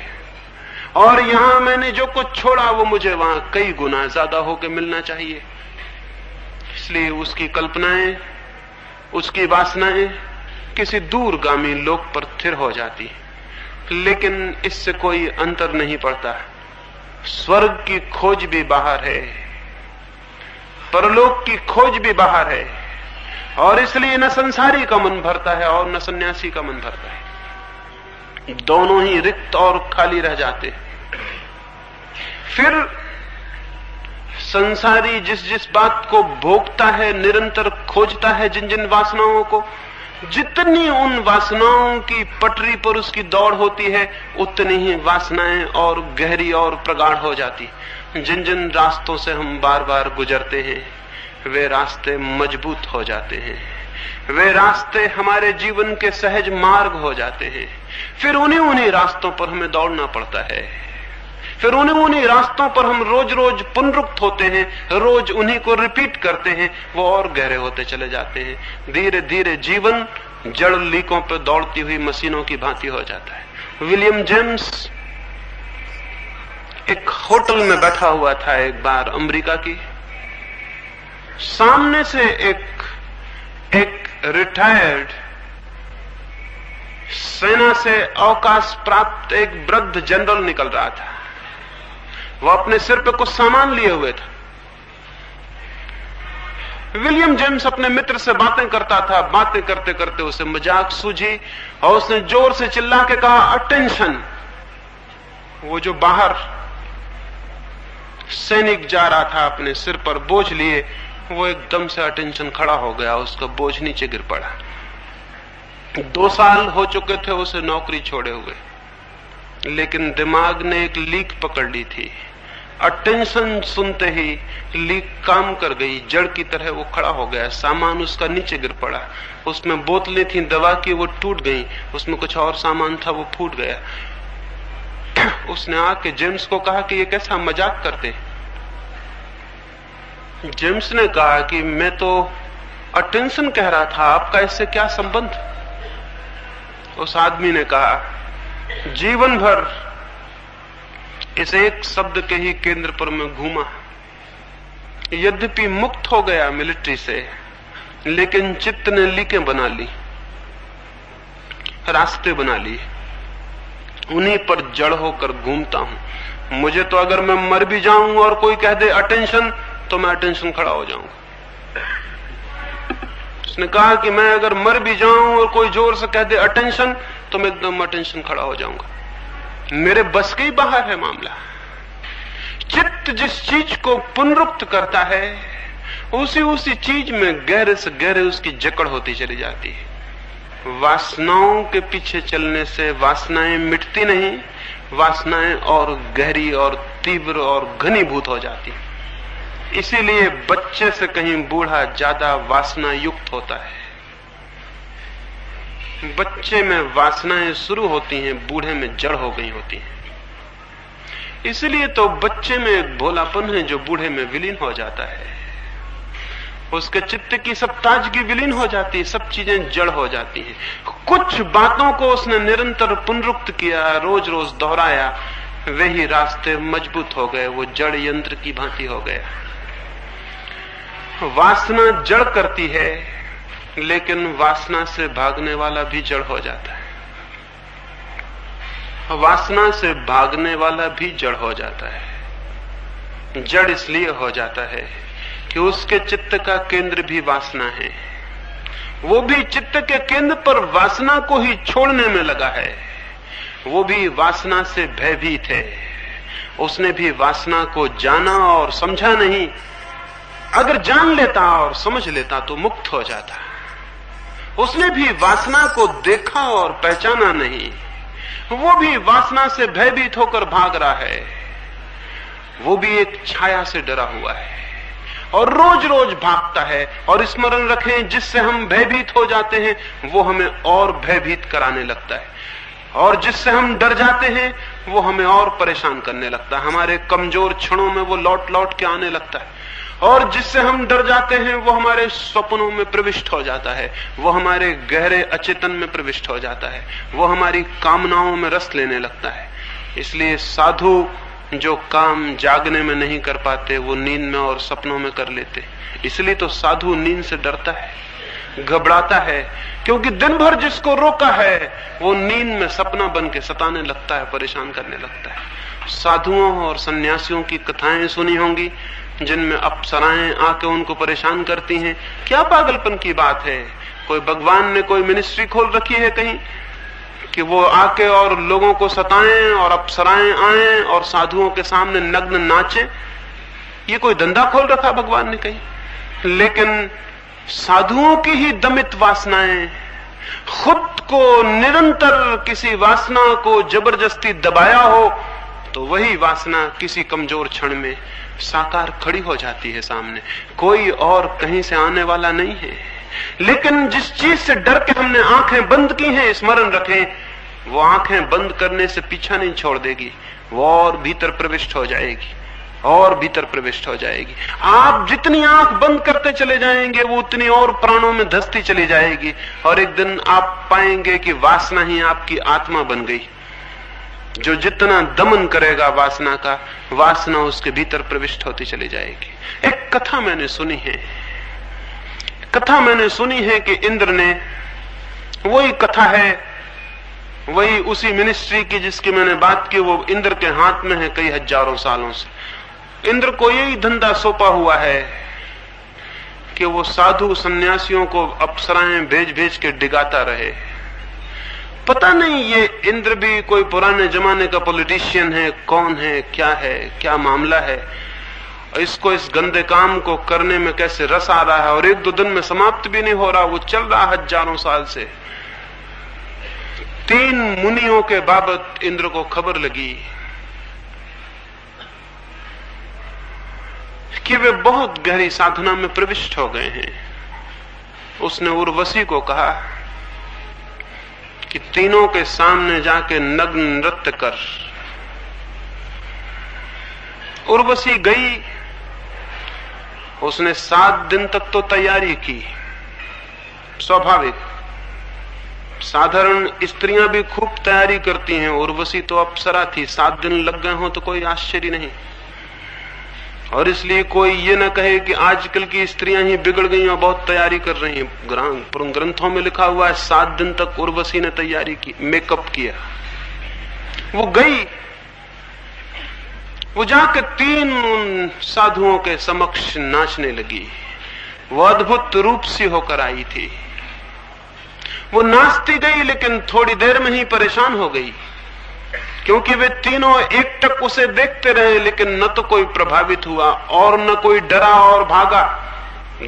और यहां मैंने जो कुछ छोड़ा वो मुझे वहां कई गुना ज्यादा होकर मिलना चाहिए। इसलिए उसकी कल्पनाएं, उसकी वासनाएं किसी दूरगामी लोक पर स्थिर हो जाती, लेकिन इससे कोई अंतर नहीं पड़ता। स्वर्ग की खोज भी बाहर है, परलोक की खोज भी बाहर है, और इसलिए न संसारी का मन भरता है और न सन्यासी का मन भरता है। दोनों ही रिक्त और खाली रह जाते। फिर संसारी जिस जिस बात को भोगता है, निरंतर खोजता है जिन जिन वासनाओं को, जितनी उन वासनाओं की पटरी पर उसकी दौड़ होती है, उतनी ही वासनाएं और गहरी और प्रगाढ़ हो जाती। जिन जिन रास्तों से हम बार बार गुजरते हैं वे रास्ते मजबूत हो जाते हैं, वे रास्ते हमारे जीवन के सहज मार्ग हो जाते हैं। फिर उन्हीं रास्तों पर हमें दौड़ना पड़ता है, फिर उन्हीं रास्तों पर हम रोज रोज पुनरुक्त होते हैं, रोज उन्हीं को रिपीट करते हैं, वो और गहरे होते चले जाते हैं। धीरे धीरे जीवन जड़ लीकों पर दौड़ती हुई मशीनों की भांति हो जाता है। विलियम जेम्स एक होटल में बैठा हुआ था एक बार अमेरिका की, सामने से एक रिटायर्ड सेना से अवकाश प्राप्त एक वृद्ध जनरल निकल रहा था। वो अपने सिर पे कुछ सामान लिए हुए था। विलियम जेम्स अपने मित्र से बातें करता था, बातें करते करते उसे मजाक सूझी और उसने जोर से चिल्ला के कहा, अटेंशन। वो जो बाहर सैनिक जा रहा था अपने सिर पर बोझ लिए, वो एकदम से अटेंशन खड़ा हो गया, उसका बोझ नीचे गिर पड़ा। 2 साल हो चुके थे उसे नौकरी छोड़े हुए, लेकिन दिमाग ने एक लीक पकड़ ली थी। अटेंशन सुनते ही लीक काम कर गई, जड़ की तरह वो खड़ा हो गया। सामान उसका नीचे गिर पड़ा, उसमें बोतलें थी दवा की, वो टूट गई, उसमें कुछ और सामान था वो फूट गया। उसने आके जेम्स को कहा कि ये कैसा मजाक करते। जेम्स ने कहा कि मैं तो अटेंशन कह रहा था, आपका इससे क्या संबंध। उस आदमी ने कहा, जीवन भर इस एक शब्द के ही केंद्र पर मैं घूमा, यद्यपि मुक्त हो गया मिलिट्री से, लेकिन चित्त ने लीकें बना ली, रास्ते बना लिए, उन्हीं पर जड़ होकर घूमता हूं। मुझे तो अगर मैं मर भी जाऊं और कोई कह दे अटेंशन, तो मैं अटेंशन खड़ा हो जाऊंगा। उसने कहा कि मैं अगर मर भी जाऊं और कोई जोर से कह दे अटेंशन, तो मैं एकदम अटेंशन खड़ा हो जाऊंगा। मेरे बस के ही बाहर है मामला। चित्त जिस चीज को पुनरुक्त करता है, उसी चीज में गहरे से गहरे उसकी जकड़ होती चली जाती है। वासनाओं के पीछे चलने से वासनाएं मिटती नहीं, वासनाएं और गहरी और तीव्र और घनीभूत हो जाती। इसीलिए बच्चे से कहीं बूढ़ा ज्यादा वासना युक्त होता है। बच्चे में वासनाएं शुरू होती हैं, बूढ़े में जड़ हो गई होती हैं। इसलिए तो बच्चे में एक भोलापन है जो बूढ़े में विलीन हो जाता है। उसके चित्त की सब ताजगी विलीन हो जाती है, सब चीजें जड़ हो जाती हैं। कुछ बातों को उसने निरंतर पुनरुक्त किया, रोज रोज दोहराया, वही रास्ते मजबूत हो गए, वो जड़ यंत्र की भांति हो गया। वासना जड़ करती है, लेकिन वासना से भागने वाला भी जड़ हो जाता है। वासना से भागने वाला भी जड़ हो जाता है। जड़ इसलिए हो जाता है कि उसके चित्त का केंद्र भी वासना है। वो भी चित्त के केंद्र पर वासना को ही छोड़ने में लगा है। वो भी वासना से भयभीत है। उसने भी वासना को जाना और समझा नहीं। अगर जान लेता और समझ लेता तो मुक्त हो जाता। उसने भी वासना को देखा और पहचाना नहीं। वो भी वासना से भयभीत होकर भाग रहा है। वो भी एक छाया से डरा हुआ है और रोज रोज भागता है। और स्मरण रखें, जिससे हम भयभीत हो जाते हैं वो हमें और भयभीत कराने लगता है, और जिससे हम डर जाते हैं वो हमें और परेशान करने लगता है। हमारे कमजोर क्षणों में वो लौट लौट के आने लगता है, और जिससे हम डर जाते हैं वो हमारे सपनों में प्रविष्ट हो जाता है, वो हमारे गहरे अचेतन में प्रविष्ट हो जाता है, वो हमारी कामनाओं में रस लेने लगता है। इसलिए साधु जो काम जागने में नहीं कर पाते वो नींद में और सपनों में कर लेते। इसलिए तो साधु नींद से डरता है, घबराता है, क्योंकि दिन भर जिसको रोका है वो नींद में सपना बन के सताने लगता है, परेशान करने लगता है। साधुओं और सन्यासियों की कथाएं सुनी होंगी जिनमें अप्सराएं आके उनको परेशान करती हैं। क्या पागलपन की बात है। कोई भगवान ने कोई मिनिस्ट्री खोल रखी है कहीं कि वो आके और लोगों को सताएं और अप्सराएं आए और साधुओं के सामने नग्न नाचें? ये कोई धंधा खोल रखा भगवान ने कहीं? लेकिन साधुओं की ही दमित वासनाएं, खुद को निरंतर किसी वासना को जबरदस्ती दबाया हो तो वही वासना किसी कमजोर क्षण में साकार खड़ी हो जाती है सामने। कोई और कहीं से आने वाला नहीं है। लेकिन जिस चीज से डर के हमने आंखें बंद की हैं, स्मरण रखें, वो आंखें बंद करने से पीछा नहीं छोड़ देगी, वो और भीतर प्रविष्ट हो जाएगी, और भीतर प्रविष्ट हो जाएगी। आप जितनी आंख बंद करते चले जाएंगे वो उतनी और प्राणों में धंसती चली जाएगी, और एक दिन आप पाएंगे कि वासना ही आपकी आत्मा बन गई। जो जितना दमन करेगा वासना का, वासना उसके भीतर प्रविष्ट होती चली जाएगी। एक कथा मैंने सुनी है कि इंद्र ने, वही कथा है, वही उसी मिनिस्ट्री की जिसकी मैंने बात की, वो इंद्र के हाथ में है कई हजारों सालों से। इंद्र को यही धंधा सौंपा हुआ है कि वो साधु सन्यासियों को अप्सराएं भेज भेज के डिगाता रहे। पता नहीं ये इंद्र भी कोई पुराने जमाने का पॉलिटिशियन है, कौन है, क्या मामला है, इसको इस गंदे काम को करने में कैसे रस आ रहा है, और एक दो दिन में समाप्त भी नहीं हो रहा, वो चल रहा हजारों साल से। 3 मुनियों के बाबत इंद्र को खबर लगी कि वे बहुत गहरी साधना में प्रविष्ट हो गए हैं। उसने उर्वशी को कहा कि तीनों के सामने जाके नग्न नृत्य कर। उर्वशी गई। उसने 7 दिन तक तो तैयारी की, स्वाभाविक, साधारण स्त्रियां भी खूब तैयारी करती हैं। उर्वशी तो अप्सरा थी, 7 दिन लग गए हो तो कोई आश्चर्य नहीं। और इसलिए कोई ये ना कहे कि आजकल की स्त्रियां ही बिगड़ गई और बहुत तैयारी कर रही हैं। ग्रंथों में लिखा हुआ है 7 दिन तक उर्वशी ने तैयारी की, मेकअप किया। वो गई, वो जाकर 3 साधुओं के समक्ष नाचने लगी। वो अद्भुत रूप सी होकर आई थी। वो नाचती गई, लेकिन थोड़ी देर में ही परेशान हो गई, क्योंकि वे तीनों एकटक उसे देखते रहे, लेकिन न तो कोई प्रभावित हुआ और न कोई डरा और भागा।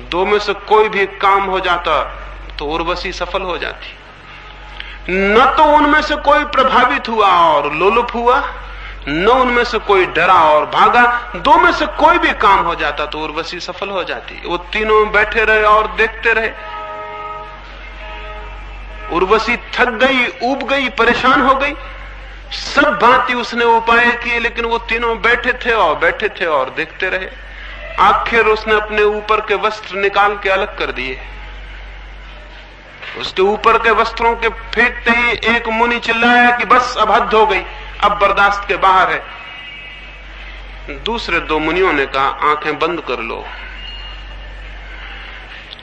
2 में से कोई भी काम हो जाता तो उर्वशी सफल हो जाती। न तो उनमें से कोई प्रभावित हुआ और लोलुप हुआ, न उनमें से कोई डरा और भागा। 2 में से कोई भी काम हो जाता तो उर्वशी सफल हो जाती। वो तीनों बैठे रहे और देखते रहे। उर्वशी थक गई, ऊब गई, परेशान हो गई। सब भांति उसने उपाय किए, लेकिन वो तीनों बैठे थे और देखते रहे। आखिर उसने अपने ऊपर के वस्त्र निकाल के अलग कर दिए। उसके ऊपर के वस्त्रों के फेंकते ही एक मुनि चिल्लाया कि बस अब हद हो गई, अब बर्दाश्त के बाहर है। दूसरे दो मुनियों ने कहा आंखें बंद कर लो,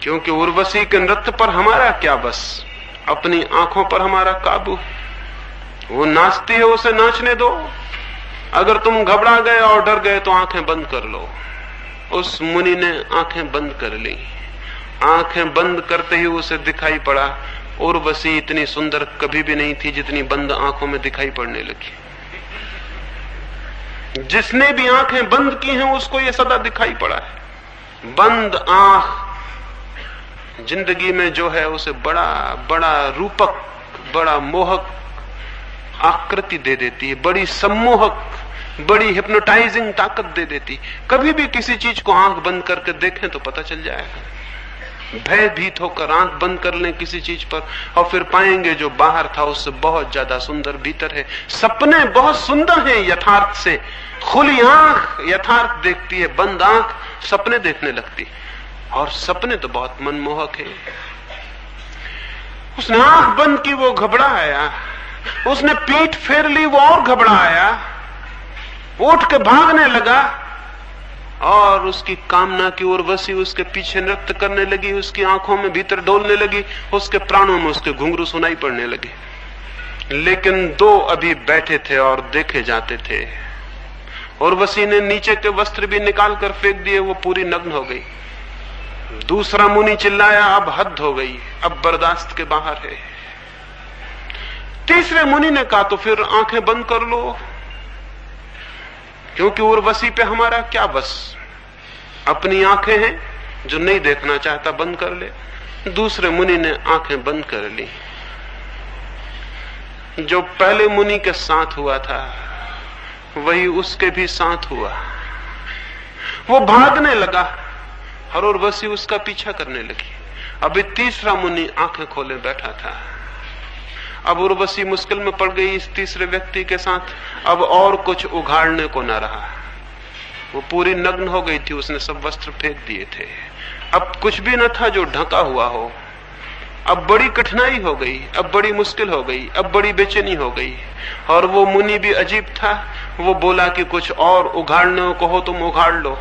क्योंकि उर्वशी के नृत्य पर हमारा क्या बस, अपनी आंखों पर हमारा काबू। वो नाचती है, उसे नाचने दो। अगर तुम घबरा गए और डर गए तो आंखें बंद कर लो। उस मुनि ने आंखें बंद कर ली। आंखें बंद करते ही उसे दिखाई पड़ा उर्वशी इतनी सुंदर कभी भी नहीं थी जितनी बंद आंखों में दिखाई पड़ने लगी। जिसने भी आंखें बंद की हैं उसको यह सदा दिखाई पड़ा है। बंद आंख जिंदगी में जो है उसे बड़ा बड़ा रूपक, बड़ा मोहक आकृति दे देती है, बड़ी सम्मोहक, बड़ी हिप्नोटाइजिंग ताकत दे देती। कभी भी किसी चीज को आंख बंद करके देखें तो पता चल जाएगा। भयभीत होकर आंख बंद कर लें किसी चीज पर और फिर पाएंगे जो बाहर था उससे बहुत ज्यादा सुंदर भीतर है। सपने बहुत सुंदर हैं यथार्थ से। खुली आंख यथार्थ देखती है, बंद आंख सपने देखने लगती, और सपने तो बहुत मनमोहक है। उसने आंख बंद की, वो घबराया। उसने पीठ फेर ली, वो और घबराया, उठ के भागने लगा। और उसकी कामना की उर्वशी उसके पीछे नृत्य करने लगी, उसकी आंखों में भीतर डोलने लगी, उसके प्राणों में उसके घुंघरू सुनाई पड़ने लगे। लेकिन दो अभी बैठे थे और देखे जाते थे। उर्वशी ने नीचे के वस्त्र भी निकाल कर फेंक दिए, वो पूरी नग्न हो गई। दूसरा मुनि चिल्लाया अब हद हो गई, अब बर्दाश्त के बाहर है। तीसरे मुनि ने कहा तो फिर आंखें बंद कर लो, क्योंकि उर्वशी पे हमारा क्या बस, अपनी आंखें हैं, जो नहीं देखना चाहता बंद कर ले। दूसरे मुनि ने आंखें बंद कर ली। जो पहले मुनि के साथ हुआ था वही उसके भी साथ हुआ। वो भागने लगा और उर्वशी उसका पीछा करने लगी। अभी तीसरा मुनि आंखें खोले बैठा था। अब उर्वशी मुश्किल में पड़ गई इस तीसरे व्यक्ति के साथ। अब और कुछ उघाड़ने को न रहा। वो पूरी नग्न हो गई थी, उसने सब वस्त्र फेंक दिए थे। अब कुछ भी न था जो ढका हुआ हो। अब बड़ी कठिनाई हो गई, अब बड़ी मुश्किल हो गई, अब बड़ी बेचैनी हो गई। और वो मुनि भी अजीब था। वो बोला कि कुछ और उघाड़ने को हो तुम उघाड़ लो,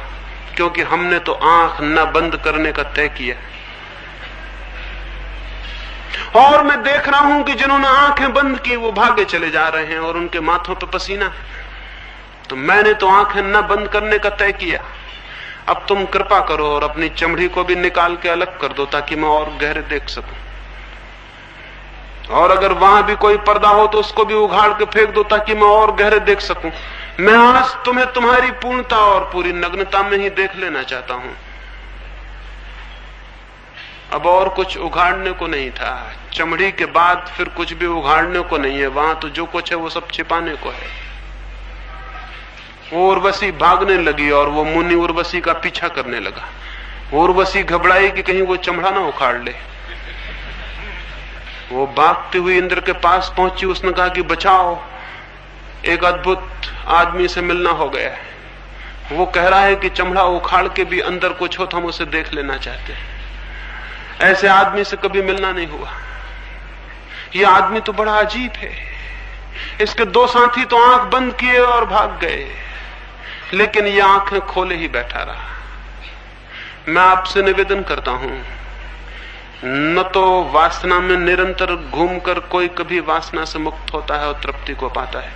क्योंकि हमने तो आंख न बंद करने का तय किया। और मैं देख रहा हूं कि जिन्होंने आंखें बंद की वो भागे चले जा रहे हैं और उनके माथों पे पसीना है। तो मैंने तो आंखें न बंद करने का तय किया। अब तुम कृपा करो और अपनी चमड़ी को भी निकाल के अलग कर दो, ताकि मैं और गहरे देख सकूं। और अगर वहां भी कोई पर्दा हो तो उसको भी उघाड़ के फेंक दो, ताकि मैं और गहरे देख सकूं। मैं आज तुम्हें तुम्हारी पूर्णता और पूरी नग्नता में ही देख लेना चाहता हूं। अब और कुछ उघाड़ने को नहीं था। चमड़ी के बाद फिर कुछ भी उघाड़ने को नहीं है। वहां तो जो कुछ है वो सब छिपाने को है। वो उर्वशी भागने लगी और वो मुनि उर्वशी का पीछा करने लगा। उर्वशी घबराई कि कहीं वो चमड़ा ना उखाड़ ले। वो भागती हुई इंद्र के पास पहुंची। उसने कहा कि बचाओ, एक अद्भुत आदमी से मिलना हो गया है। वो कह रहा है कि चमड़ा उखाड़ के भी अंदर कुछ हो तो हम उसे देख लेना चाहते हैं। ऐसे आदमी से कभी मिलना नहीं हुआ। ये आदमी तो बड़ा अजीब है। इसके दो साथी तो आंख बंद किए और भाग गए, लेकिन ये आंखें खोले ही बैठा रहा। मैं आपसे निवेदन करता हूं, न तो वासना में निरंतर घूमकर कोई कभी वासना से मुक्त होता है और तृप्ति को पाता है,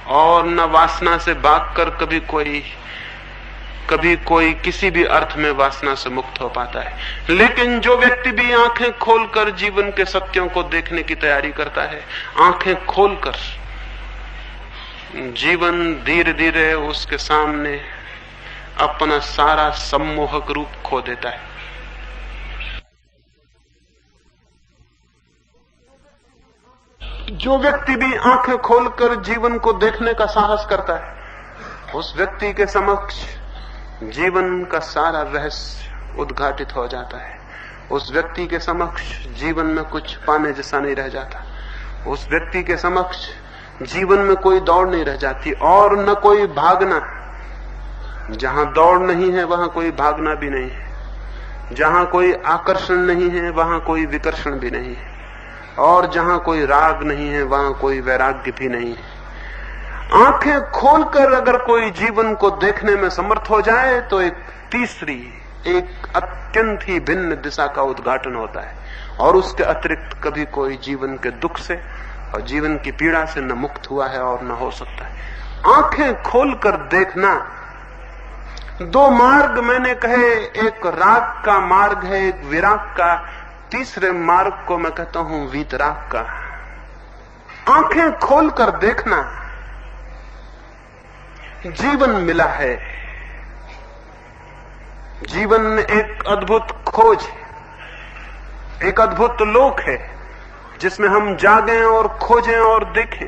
और न वासना से भागकर कभी कोई किसी भी अर्थ में वासना से मुक्त हो पाता है। लेकिन जो व्यक्ति भी आंखें खोलकर जीवन के सत्यों को देखने की तैयारी करता है, आंखें खोलकर, जीवन धीरे धीरे उसके सामने अपना सारा सम्मोहक रूप खो देता है। जो व्यक्ति भी आंखें खोलकर जीवन को देखने का साहस करता है, उस व्यक्ति के समक्ष जीवन का सारा रहस्य उद्घाटित हो जाता है। उस व्यक्ति के समक्ष जीवन में कुछ पाने जैसा नहीं रह जाता। उस व्यक्ति के समक्ष जीवन में कोई दौड़ नहीं रह जाती और न कोई भागना। जहां दौड़ नहीं है वहां कोई भागना भी नहीं है, जहां कोई आकर्षण नहीं है वहां कोई विकर्षण भी नहीं है, और जहां कोई राग नहीं है वहां कोई वैराग्य भी नहीं है। आंखें खोलकर अगर कोई जीवन को देखने में समर्थ हो जाए तो एक तीसरी, एक अत्यंत ही भिन्न दिशा का उद्घाटन होता है, और उसके अतिरिक्त कभी कोई जीवन के दुख से और जीवन की पीड़ा से न मुक्त हुआ है और न हो सकता है। आंखें खोलकर देखना। दो मार्ग मैंने कहे, एक राग का मार्ग है, एक विराग का। तीसरे मार्ग को मैं कहता हूं वीतराग का। आंखें खोलकर देखना। जीवन मिला है, जीवन एक अद्भुत खोज है, एक अद्भुत लोक है जिसमें हम जागें और खोजें और देखें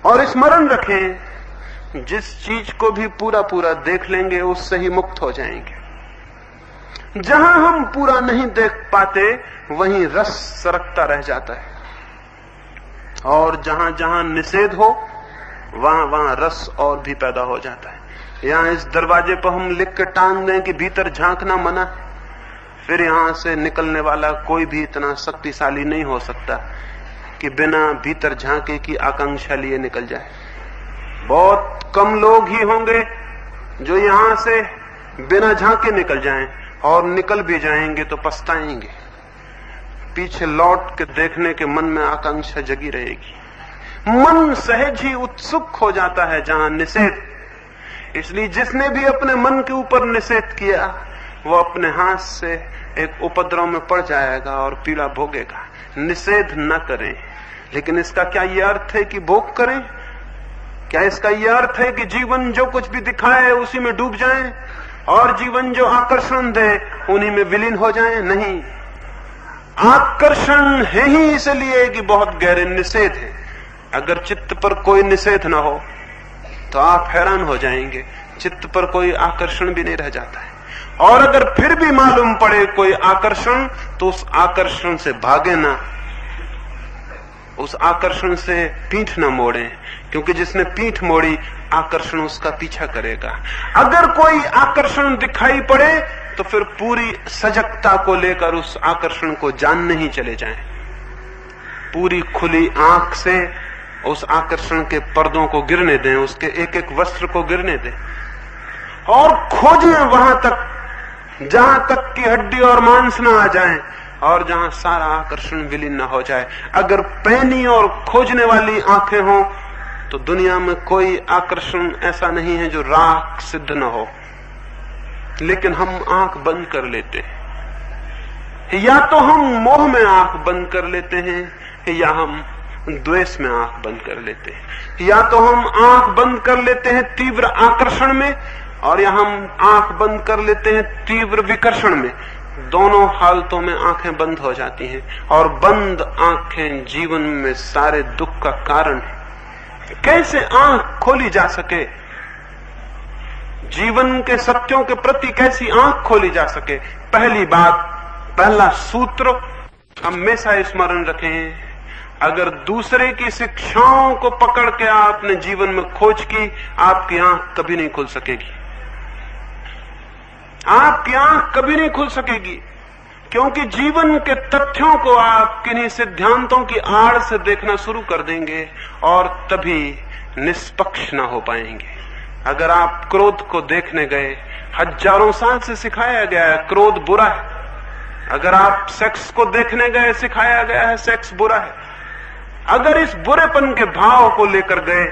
और स्मरण रखें। जिस चीज को भी पूरा पूरा देख लेंगे उससे ही मुक्त हो जाएंगे। जहां हम पूरा नहीं देख पाते वहीं रस सरकता रह जाता है, और जहां जहां निषेध हो वहां वहां रस और भी पैदा हो जाता है। यहां इस दरवाजे पर हम लिख के टांग दें कि भीतर झांकना मना है, फिर यहां से निकलने वाला कोई भी इतना शक्तिशाली नहीं हो सकता कि बिना भीतर झांके की आकांक्षा लिए निकल जाए। बहुत कम लोग ही होंगे जो यहां से बिना झांके निकल जाएं, और निकल भी जाएंगे तो पछताएंगे। पीछे लौट के देखने के मन में आकांक्षा जगी रहेगी। मन सहज ही उत्सुक हो जाता है जहां निषेध। इसलिए जिसने भी अपने मन के ऊपर निषेध किया वो अपने हाथ से एक उपद्रव में पड़ जाएगा और पीड़ा भोगेगा। निषेध न करें, लेकिन इसका क्या यह अर्थ है कि भोग करें? क्या इसका यह अर्थ है कि जीवन जो कुछ भी दिखाए उसी में डूब जाएं, और जीवन जो आकर्षण दे उन्हीं में विलीन हो जाएं? नहीं, आकर्षण है ही इसलिए कि बहुत गहरे निषेध है। अगर चित्त पर कोई निषेध न हो तो आप हैरान हो जाएंगे, चित्त पर कोई आकर्षण भी नहीं रह जाता है। और अगर फिर भी मालूम पड़े कोई आकर्षण तो उस आकर्षण से भागे ना, उस आकर्षण से पीठ न मोड़े, क्योंकि जिसने पीठ मोड़ी आकर्षण उसका पीछा करेगा। अगर कोई आकर्षण दिखाई पड़े तो फिर पूरी सजगता को लेकर उस आकर्षण को जानने ही चले जाएं। पूरी खुली आंख से उस आकर्षण के पर्दों को गिरने दें, उसके एक एक वस्त्र को गिरने दें, और खोजें वहां तक जहां तक की हड्डी और मांस न आ जाएं, और जहां सारा आकर्षण विलीन न हो जाए। अगर पैनी और खोजने वाली आंखें हों तो दुनिया में कोई आकर्षण ऐसा नहीं है जो राग सिद्ध न हो। लेकिन हम आंख बंद कर लेते हैं, या तो हम मोह में आंख बंद कर लेते हैं, या हम द्वेष में आंख बंद कर लेते हैं। या तो हम आंख बंद कर लेते हैं तीव्र आकर्षण में, और या हम आंख बंद कर लेते हैं तीव्र विकर्षण में। दोनों हालतों में आंखें बंद हो जाती हैं, और बंद आंखें जीवन में सारे दुख का कारण है। कैसे आंख खोली जा सके, जीवन के सत्यों के प्रति कैसी आंख खोली जा सके? पहली बात, पहला सूत्र हमेशा स्मरण रखें, अगर दूसरे की शिक्षाओं को पकड़ के आपने जीवन में खोज की, आपकी आंख कभी नहीं खुल सकेगी। आपकी आंख कभी नहीं खुल सकेगी, क्योंकि जीवन के तथ्यों को आप किन्हीं सिद्धांतों की आड़ से देखना शुरू कर देंगे, और तभी निष्पक्ष ना हो पाएंगे। अगर आप क्रोध को देखने गए, हजारों साल से सिखाया गया है क्रोध बुरा है। अगर आप सेक्स को देखने गए, सिखाया गया है सेक्स बुरा है। अगर इस बुरेपन के भाव को लेकर गए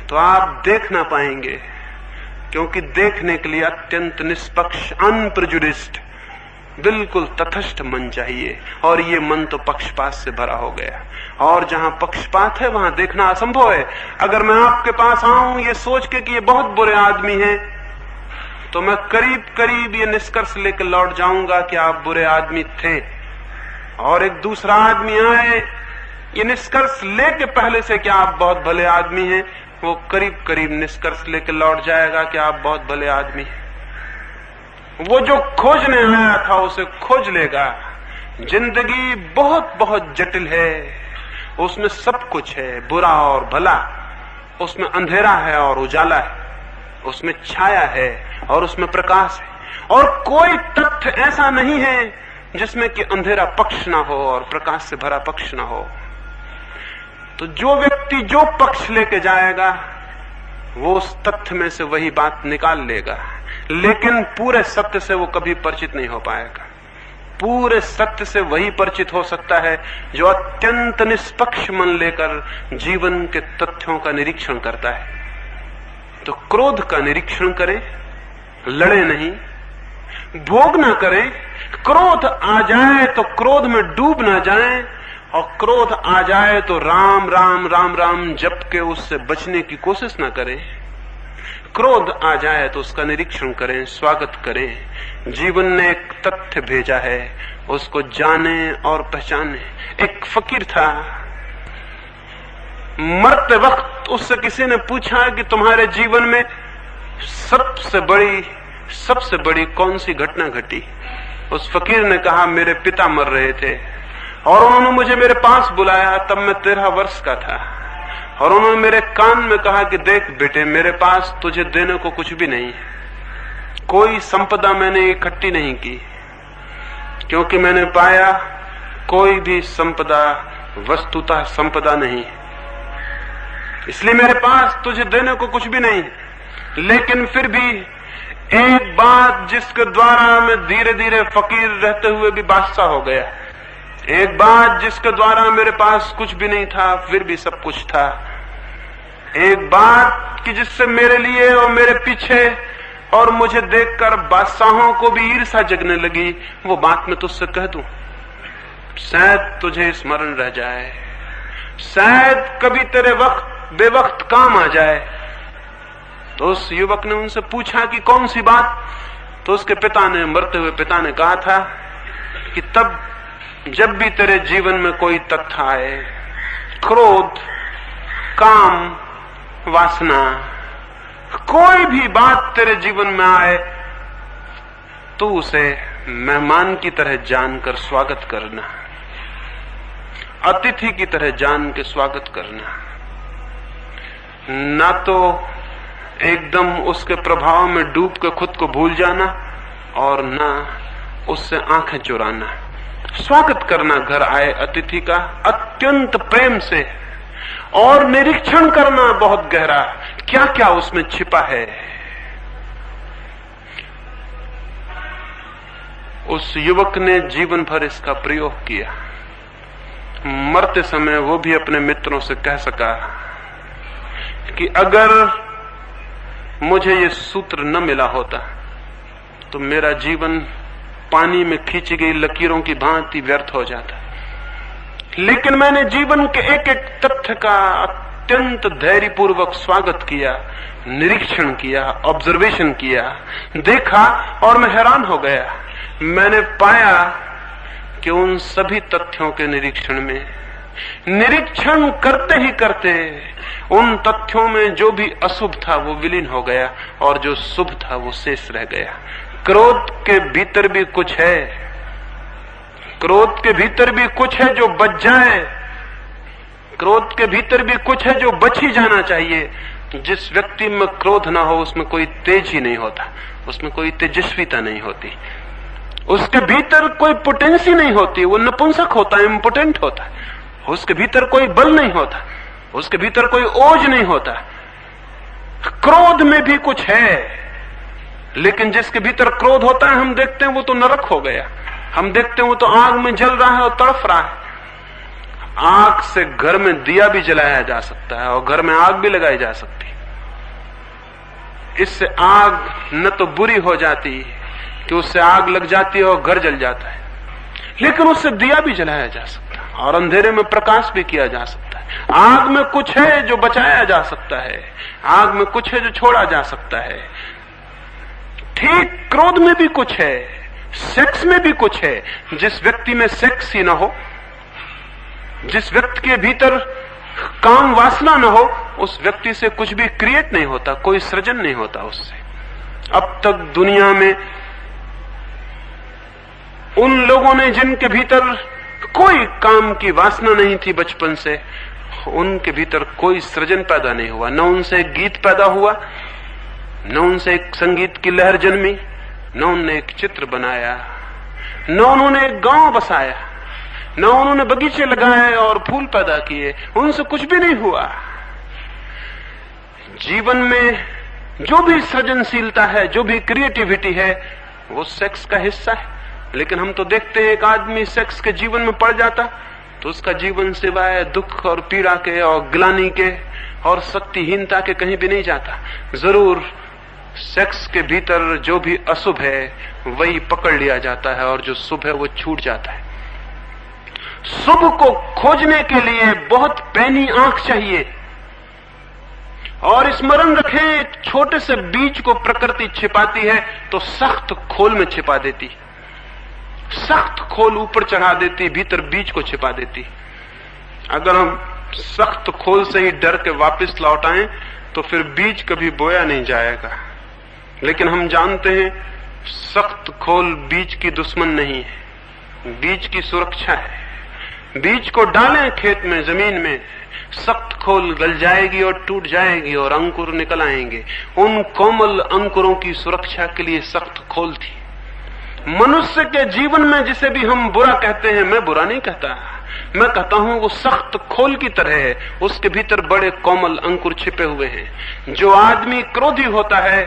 तो आप देख ना पाएंगे, क्योंकि देखने के लिए अत्यंत निष्पक्ष, अनप्रेजुडिस्ड, बिल्कुल तटस्थ मन चाहिए, और ये मन तो पक्षपात से भरा हो गया। और जहां पक्षपात है वहां देखना असंभव है। अगर मैं आपके पास आऊं ये सोच के कि ये बहुत बुरे आदमी हैं, तो मैं करीब करीब ये निष्कर्ष लेकर लौट जाऊंगा कि आप बुरे आदमी थे, और एक दूसरा आदमी आए ये निष्कर्ष लेके पहले से कि आप बहुत भले आदमी हैं, वो करीब करीब निष्कर्ष लेके लौट जाएगा कि आप बहुत भले आदमी हैं। वो जो खोजने आया था उसे खोज लेगा। जिंदगी बहुत बहुत जटिल है, उसमें सब कुछ है, बुरा और भला। उसमें अंधेरा है और उजाला है, उसमें छाया है और उसमें प्रकाश है, और कोई तथ्य ऐसा नहीं है जिसमें कि अंधेरा पक्ष ना हो और प्रकाश से भरा पक्ष ना हो। तो जो व्यक्ति जो पक्ष लेके जाएगा वो उस तथ्य में से वही बात निकाल लेगा, लेकिन पूरे सत्य से वो कभी परिचित नहीं हो पाएगा। पूरे सत्य से वही परिचित हो सकता है जो अत्यंत निष्पक्ष मन लेकर जीवन के तथ्यों का निरीक्षण करता है। तो क्रोध का निरीक्षण करें, लड़े नहीं, भोग ना करें। क्रोध आ जाए तो क्रोध में डूब ना जाएं, और क्रोध आ जाए तो राम राम राम राम जप के उससे बचने की कोशिश ना करें। क्रोध आ जाए तो उसका निरीक्षण करें, स्वागत करें। जीवन ने एक तथ्य भेजा है, उसको जाने और पहचाने। एक फकीर था, मरते वक्त उससे किसी ने पूछा कि तुम्हारे जीवन में सबसे बड़ी कौन सी घटना घटी? उस फकीर ने कहा, मेरे पिता मर रहे थे और उन्होंने मुझे मेरे पास बुलाया, तब मैं 13 वर्ष का था, और उन्होंने मेरे कान में कहा कि देख बेटे, मेरे पास तुझे देने को कुछ भी नहीं है, कोई संपदा मैंने इकट्ठी नहीं की, क्योंकि मैंने पाया कोई भी संपदा वस्तुतः संपदा नहीं, इसलिए मेरे पास तुझे देने को कुछ भी नहीं। लेकिन फिर भी एक बात जिसके द्वारा मैं धीरे धीरे फकीर रहते हुए भी बादशाह हो गया, एक बात जिसके द्वारा मेरे पास कुछ भी नहीं था फिर भी सब कुछ था, एक बात कि जिससे मेरे लिए और मेरे पीछे और मुझे देखकर बादशाहों को भी ईर्ष्या जगने लगी, वो बात मैं तुझसे कह दूं, शायद तुझे स्मरण रह जाए, शायद कभी तेरे बेवक्त काम आ जाए। तो उस युवक ने उनसे पूछा कि कौन सी बात? तो उसके पिता ने, मरते हुए पिता ने कहा था कि तब जब भी तेरे जीवन में कोई तथ्य आए, क्रोध, काम, वासना, कोई भी बात तेरे जीवन में आए, तो उसे मेहमान की तरह जानकर स्वागत करना, अतिथि की तरह जान के स्वागत करना, ना तो एकदम उसके प्रभाव में डूब के खुद को भूल जाना और ना उससे आंखें चुराना। स्वागत करना घर आए अतिथि का अत्यंत प्रेम से, और निरीक्षण करना बहुत गहरा, क्या क्या उसमें छिपा है। उस युवक ने जीवन भर इसका प्रयोग किया। मरते समय वो भी अपने मित्रों से कह सका कि अगर मुझे ये सूत्र न मिला होता तो मेरा जीवन पानी में खींची गई लकीरों की भांति व्यर्थ हो जाता, लेकिन मैंने जीवन के एक एक तथ्य का अत्यंत धैर्यपूर्वक स्वागत किया, निरीक्षण किया, ऑब्जर्वेशन किया, देखा, और मैं हैरान हो गया। मैंने पाया कि उन सभी तथ्यों के निरीक्षण करते ही करते उन तथ्यों में जो भी अशुभ था वो विलीन हो गया और जो शुभ था वो शेष रह गया। क्रोध के भीतर भी कुछ है, क्रोध के भीतर भी कुछ है जो बच जाए, क्रोध के भीतर भी कुछ है जो बच ही जाना चाहिए। जिस व्यक्ति में क्रोध ना हो उसमें कोई तेज ही नहीं होता, उसमें कोई तेजस्विता नहीं होती, उसके भीतर कोई पोटेंसी नहीं होती, वो नपुंसक होता है, इम्पोटेंट होता है, उसके भीतर कोई बल नहीं होता, उसके भीतर कोई ओज नहीं होता। क्रोध में भी कुछ है, लेकिन जिसके भीतर क्रोध होता है हम देखते हैं वो तो नरक हो गया, हम देखते हैं वो तो आग में जल रहा है और तड़फ रहा है। आग से घर में दिया भी जलाया जा सकता है और घर में आग भी लगाई जा सकती, इससे आग न तो बुरी हो जाती कि उससे आग लग जाती है और घर जल जाता है, लेकिन उससे दिया भी जलाया जा सकता है और अंधेरे में प्रकाश भी किया जा सकता है। आग में कुछ है जो बचाया जा सकता है, आग में कुछ है जो छोड़ा जा सकता है। ठीक क्रोध में भी कुछ है, सेक्स में भी कुछ है। जिस व्यक्ति में सेक्स ही ना हो, जिस व्यक्ति के भीतर काम वासना न हो, उस व्यक्ति से कुछ भी क्रिएट नहीं होता, कोई सृजन नहीं होता उससे। अब तक दुनिया में उन लोगों ने जिनके भीतर कोई काम की वासना नहीं थी बचपन से, उनके भीतर कोई सृजन पैदा नहीं हुआ, न उनसे एक गीत पैदा हुआ, न उनसे एक संगीत की लहर जन्मी, न उन्होंने एक चित्र बनाया, न उन्होंने एक गांव बसाया, न उन्होंने बगीचे लगाए और फूल पैदा किए। उनसे कुछ भी नहीं हुआ। जीवन में जो भी सृजनशीलता है, जो भी क्रिएटिविटी है, वो सेक्स का हिस्सा है। लेकिन हम तो देखते हैं एक आदमी सेक्स के जीवन में पड़ जाता तो उसका जीवन सिवाय दुख और पीड़ा के और ग्लानि के और शक्तिहीनता के कहीं भी नहीं जाता। जरूर सेक्स के भीतर जो भी अशुभ है वही पकड़ लिया जाता है और जो शुभ है वो छूट जाता है। शुभ को खोजने के लिए बहुत पैनी आंख चाहिए। और स्मरण रखें, एक छोटे से बीज को प्रकृति छिपाती है तो सख्त खोल में छिपा देती, सख्त खोल ऊपर चढ़ा देती, भीतर बीज को छिपा देती। अगर हम सख्त खोल से ही डर के वापस लौट आएं तो फिर बीज कभी बोया नहीं जाएगा। लेकिन हम जानते हैं सख्त खोल बीज की दुश्मन नहीं है, बीज की सुरक्षा है। बीज को डालें खेत में, जमीन में, सख्त खोल गल जाएगी और टूट जाएगी और अंकुर निकल आएंगे। उन कोमल अंकुरों की सुरक्षा के लिए सख्त खोल थी। मनुष्य के जीवन में जिसे भी हम बुरा कहते हैं, मैं बुरा नहीं कहता, मैं कहता हूं वो सख्त खोल की तरह है, उसके भीतर बड़े कोमल अंकुर छिपे हुए हैं। जो आदमी क्रोधी होता है,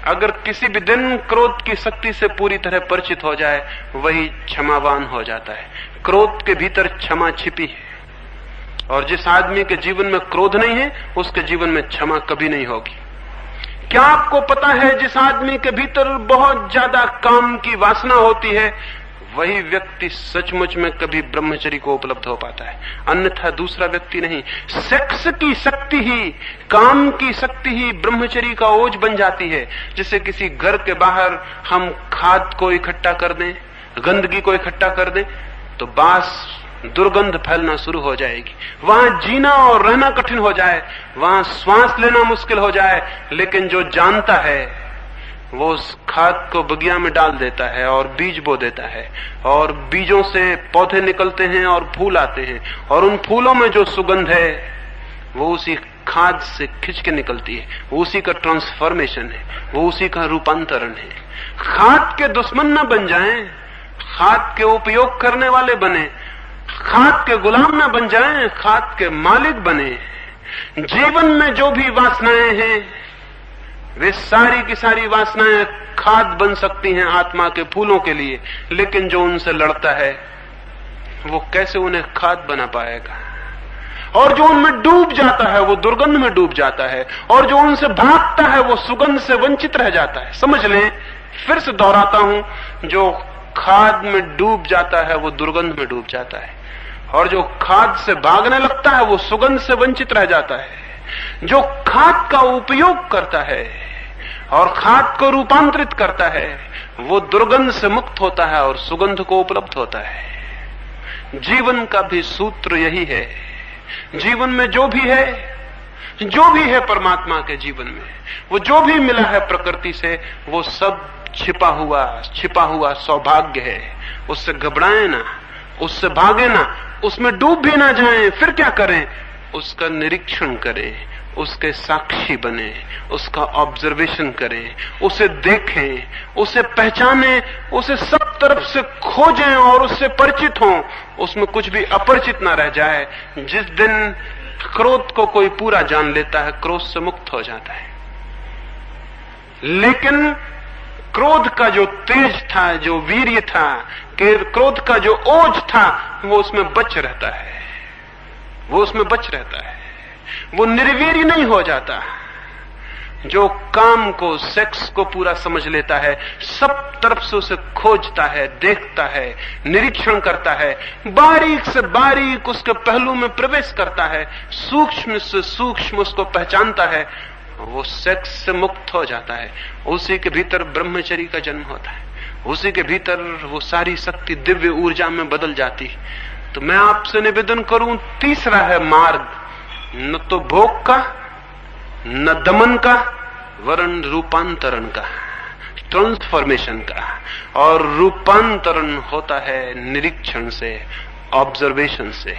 अगर किसी भी दिन क्रोध की शक्ति से पूरी तरह परिचित हो जाए, वही क्षमावान हो जाता है। क्रोध के भीतर क्षमा छिपी है, और जिस आदमी के जीवन में क्रोध नहीं है उसके जीवन में क्षमा कभी नहीं होगी। क्या आपको पता है, जिस आदमी के भीतर बहुत ज्यादा काम की वासना होती है, वही व्यक्ति सचमुच में कभी ब्रह्मचर्य को उपलब्ध हो पाता है, अन्यथा दूसरा व्यक्ति नहीं। सेक्स की शक्ति ही, काम की शक्ति ही ब्रह्मचर्य का ओझ बन जाती है। जैसे किसी घर के बाहर हम खाद को इकट्ठा कर दें, गंदगी को इकट्ठा कर दें, तो बास दुर्गंध फैलना शुरू हो जाएगी। वहां जीना और रहना कठिन हो जाए, वहां श्वास लेना मुश्किल हो जाए। लेकिन जो जानता है वो उस खाद को बगिया में डाल देता है और बीज बो देता है, और बीजों से पौधे निकलते हैं और फूल आते हैं, और उन फूलों में जो सुगंध है वो उसी खाद से खिंच के निकलती है। वो उसी का ट्रांसफॉर्मेशन है, वो उसी का रूपांतरण है। खाद के दुश्मन न बन जाएं, खाद के उपयोग करने वाले बने, खाद के गुलाम न बन जाएं, खाद के मालिक बने। जीवन में जो भी वासनाएं हैं वे सारी की सारी वासनाएं खाद बन सकती हैं आत्मा के फूलों के लिए, लेकिन जो उनसे लड़ता है वो कैसे उन्हें खाद बना पाएगा। और जो उनमें डूब जाता है वो दुर्गंध में डूब जाता है, और जो उनसे भागता है वो सुगंध से वंचित रह जाता है। समझ लें, फिर से दोहराता हूं, जो खाद में डूब जाता है वो दुर्गंध में डूब जाता है, और जो खाद से भागने लगता है वो सुगंध से वंचित रह जाता है। जो खाद का उपयोग करता है और खाद को रूपांतरित करता है वो दुर्गंध से मुक्त होता है और सुगंध को उपलब्ध होता है। जीवन का भी सूत्र यही है। जीवन में जो भी है परमात्मा के जीवन में, वो जो भी मिला है प्रकृति से, वो सब छिपा हुआ सौभाग्य है। उससे घबराएं ना, उससे भागे ना, उसमें डूब भी ना जाएं। फिर क्या करें? उसका निरीक्षण करें, उसके साक्षी बने, उसका ऑब्जर्वेशन करें, उसे देखें, उसे पहचानें, उसे सब तरफ से खोजें और उससे परिचित हों। उसमें कुछ भी अपरिचित ना रह जाए। जिस दिन क्रोध को कोई पूरा जान लेता है, क्रोध से मुक्त हो जाता है। लेकिन क्रोध का जो तेज था, जो वीर्य था, क्रोध का जो ओज था, वो उसमें बच रहता है, वो निर्वीर्य नहीं हो जाता। जो काम को, सेक्स को पूरा समझ लेता है, सब तरफ से उसे खोजता है, देखता है, निरीक्षण करता है, बारीक से बारीक उसके पहलू में प्रवेश करता है, सूक्ष्म से सूक्ष्म उसको पहचानता है, वो सेक्स से मुक्त हो जाता है। उसी के भीतर ब्रह्मचर्य का जन्म होता है, उसी के भीतर वो सारी शक्ति दिव्य ऊर्जा में बदल जाती है। तो मैं आपसे निवेदन करूं, तीसरा है मार्ग, न तो भोग का, न दमन का, वरन रूपांतरण का, ट्रांसफॉर्मेशन का। और रूपांतरण होता है निरीक्षण से, ऑब्जर्वेशन से।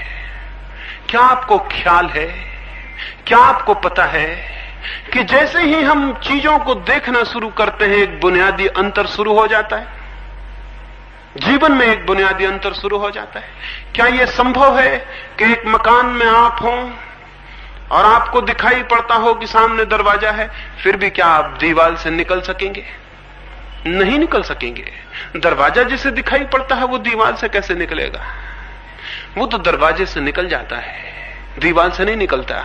क्या आपको ख्याल है, क्या आपको पता है कि जैसे ही हम चीजों को देखना शुरू करते हैं एक बुनियादी अंतर शुरू हो जाता है, जीवन में एक बुनियादी अंतर शुरू हो जाता है। क्या यह संभव है कि एक मकान में आप हों और आपको दिखाई पड़ता हो कि सामने दरवाजा है, फिर भी क्या आप दीवार से निकल सकेंगे? नहीं निकल सकेंगे। दरवाजा जिसे दिखाई पड़ता है वो दीवार से कैसे निकलेगा? वो तो दरवाजे से निकल जाता है, दीवार से नहीं निकलता।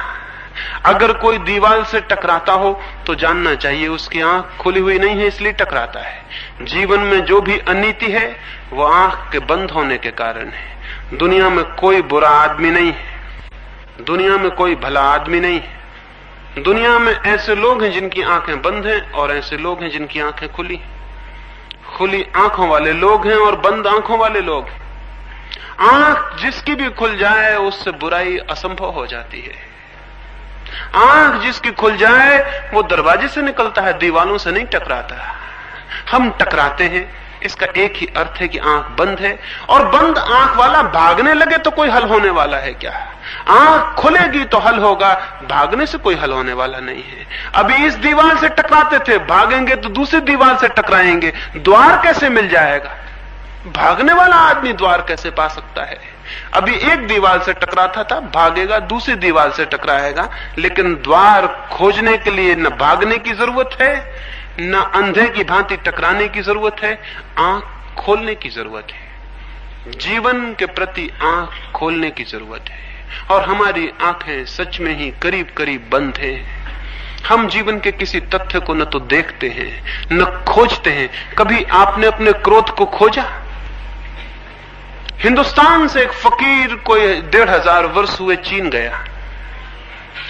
अगर कोई दीवार से टकराता हो तो जानना चाहिए उसकी आंख खुली हुई नहीं है, इसलिए टकराता है। जीवन में जो भी अनीति है वो आंख के बंद होने के कारण है। दुनिया में कोई बुरा आदमी नहीं है, दुनिया में कोई भला आदमी नहीं है। दुनिया में ऐसे लोग हैं जिनकी आंखें बंद हैं और ऐसे लोग हैं जिनकी आंखें खुली हैं। खुली आंखों वाले लोग हैं और बंद आंखों वाले लोग हैं। आंख जिसकी भी खुल जाए उससे बुराई असंभव हो जाती है। आंख जिसकी खुल जाए वो दरवाजे से निकलता है, दीवालों से नहीं टकराता। हम टकराते हैं, इसका एक ही अर्थ है कि आंख बंद है, और बंद आंख वाला भागने लगे तो कोई हल होने वाला है क्या? आंख खुलेगी तो हल होगा, भागने से कोई हल होने वाला नहीं है। अभी इस दीवार से टकराते थे, भागेंगे तो दूसरी दीवार से टकराएंगे, द्वार कैसे मिल जाएगा? भागने वाला आदमी द्वार कैसे पा सकता है? अभी एक दीवार से टकराता था, भागेगा दूसरी दीवार से टकराएगा, लेकिन द्वार खोजने के लिए न भागने की जरूरत है, न अंधे की भांति टकराने की जरूरत है, आंख खोलने की जरूरत है। जीवन के प्रति आंख खोलने की जरूरत है, और हमारी आंखें सच में ही करीब करीब बंद हैं। हम जीवन के किसी तथ्य को न तो देखते हैं न खोजते हैं। कभी आपने अपने क्रोध को खोजा? हिंदुस्तान से एक फकीर कोई 1500 वर्ष हुए चीन गया।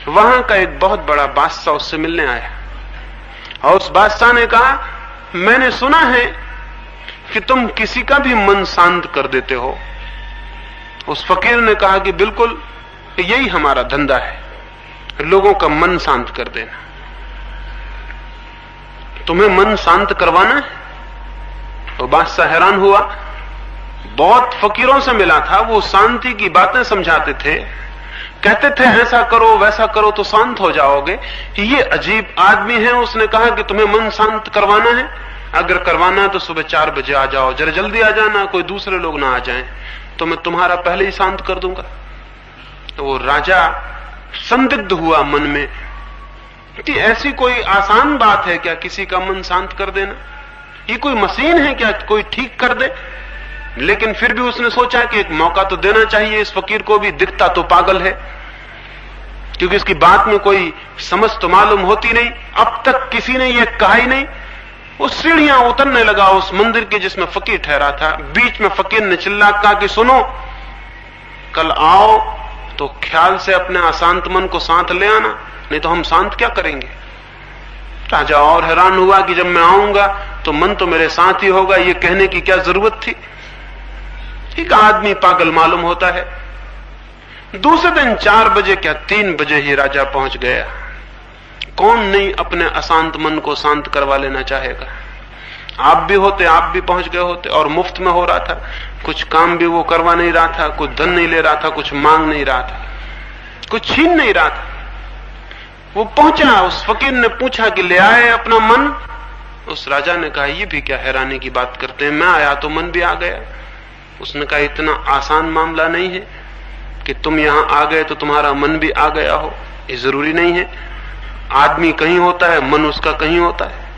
वहां का एक बहुत बड़ा बादशाह उससे मिलने आया, और उस बादशाह ने कहा, मैंने सुना है कि तुम किसी का भी मन शांत कर देते हो। उस फकीर ने कहा कि बिल्कुल, यही हमारा धंधा है, लोगों का मन शांत कर देना। तुम्हें मन शांत करवाना है? तो बादशाह हैरान हुआ। बहुत फकीरों से मिला था, वो शांति की बातें समझाते थे, कहते थे ऐसा करो वैसा करो तो शांत हो जाओगे। ये अजीब आदमी है, उसने कहा कि तुम्हें मन शांत करवाना है, अगर करवाना है तो सुबह 4 बजे आ जाओ, जरा जल्दी आ जाना, कोई दूसरे लोग ना आ जाएं, तो मैं तुम्हारा पहले ही शांत कर दूंगा। तो वो राजा संदिग्ध हुआ मन में कि ऐसी कोई आसान बात है क्या किसी का मन शांत कर देना? ये कोई मशीन है क्या कोई ठीक कर दे? लेकिन फिर भी उसने सोचा कि एक मौका तो देना चाहिए इस फकीर को भी, दिखता तो पागल है, क्योंकि इसकी बात में कोई समझ तो मालूम होती नहीं, अब तक किसी ने यह कहा ही नहीं। वो सीढ़ियां उतरने लगा उस मंदिर के जिसमें फकीर ठहरा था। बीच में फकीर ने चिल्ला कहा कि सुनो, कल आओ तो ख्याल से अपने अशांत मन को साथ ले आना, नहीं तो हम शांत क्या करेंगे। राजा और हैरान हुआ कि जब मैं आऊंगा तो मन तो मेरे साथ ही होगा, ये कहने की क्या जरूरत थी? एक आदमी पागल मालूम होता है। दूसरे दिन 4 बजे क्या 3 बजे ही राजा पहुंच गया। कौन नहीं अपने अशांत मन को शांत करवा लेना चाहेगा? आप भी होते, आप भी पहुंच गए होते, और मुफ्त में हो रहा था। कुछ काम भी वो करवा नहीं रहा था, कुछ धन नहीं ले रहा था, कुछ मांग नहीं रहा था, कुछ छीन नहीं रहा था। वो पहुंचा, उस फकीर ने पूछा कि ले आए अपना मन? उस राजा ने कहा, ये भी क्या हैरानी की बात करते हैं, मैं आया तो मन भी आ गया। उसने कहा, इतना आसान मामला नहीं है कि तुम यहां आ गए तो तुम्हारा मन भी आ गया हो, ये जरूरी नहीं है। आदमी कहीं होता है, मन उसका कहीं होता है।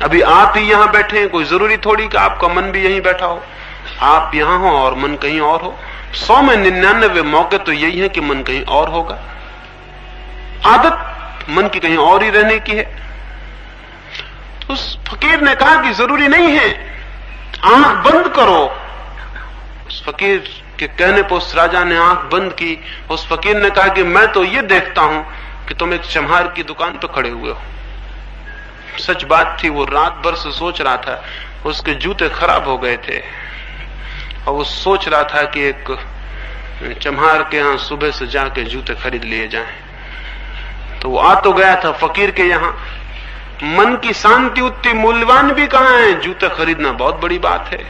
अभी आप ही यहां बैठे हैं, कोई जरूरी थोड़ी कि आपका मन भी यहीं बैठा हो। आप यहां हो और मन कहीं और हो। 100 में 99 मौके तो यही है कि मन कहीं और होगा। आदत मन की कहीं और ही रहने की है। उस फकीर ने कहा कि जरूरी नहीं है, आंख बंद करो। उस फकीर के कहने पर उस राजा ने आंख बंद की। उस फकीर ने कहा कि मैं तो ये देखता हूं कि तुम एक चम्हार की दुकान पर खड़े हुए हो। सच बात थी, वो रात भर से सोच रहा था, उसके जूते खराब हो गए थे, और वो सोच रहा था कि एक चम्हार के यहां सुबह से जाके जूते खरीद लिए जाएं। तो वो आ तो गया था फकीर के यहां। मन की शांति उतनी मूल्यवान भी कहां है, जूते खरीदना बहुत बड़ी बात है।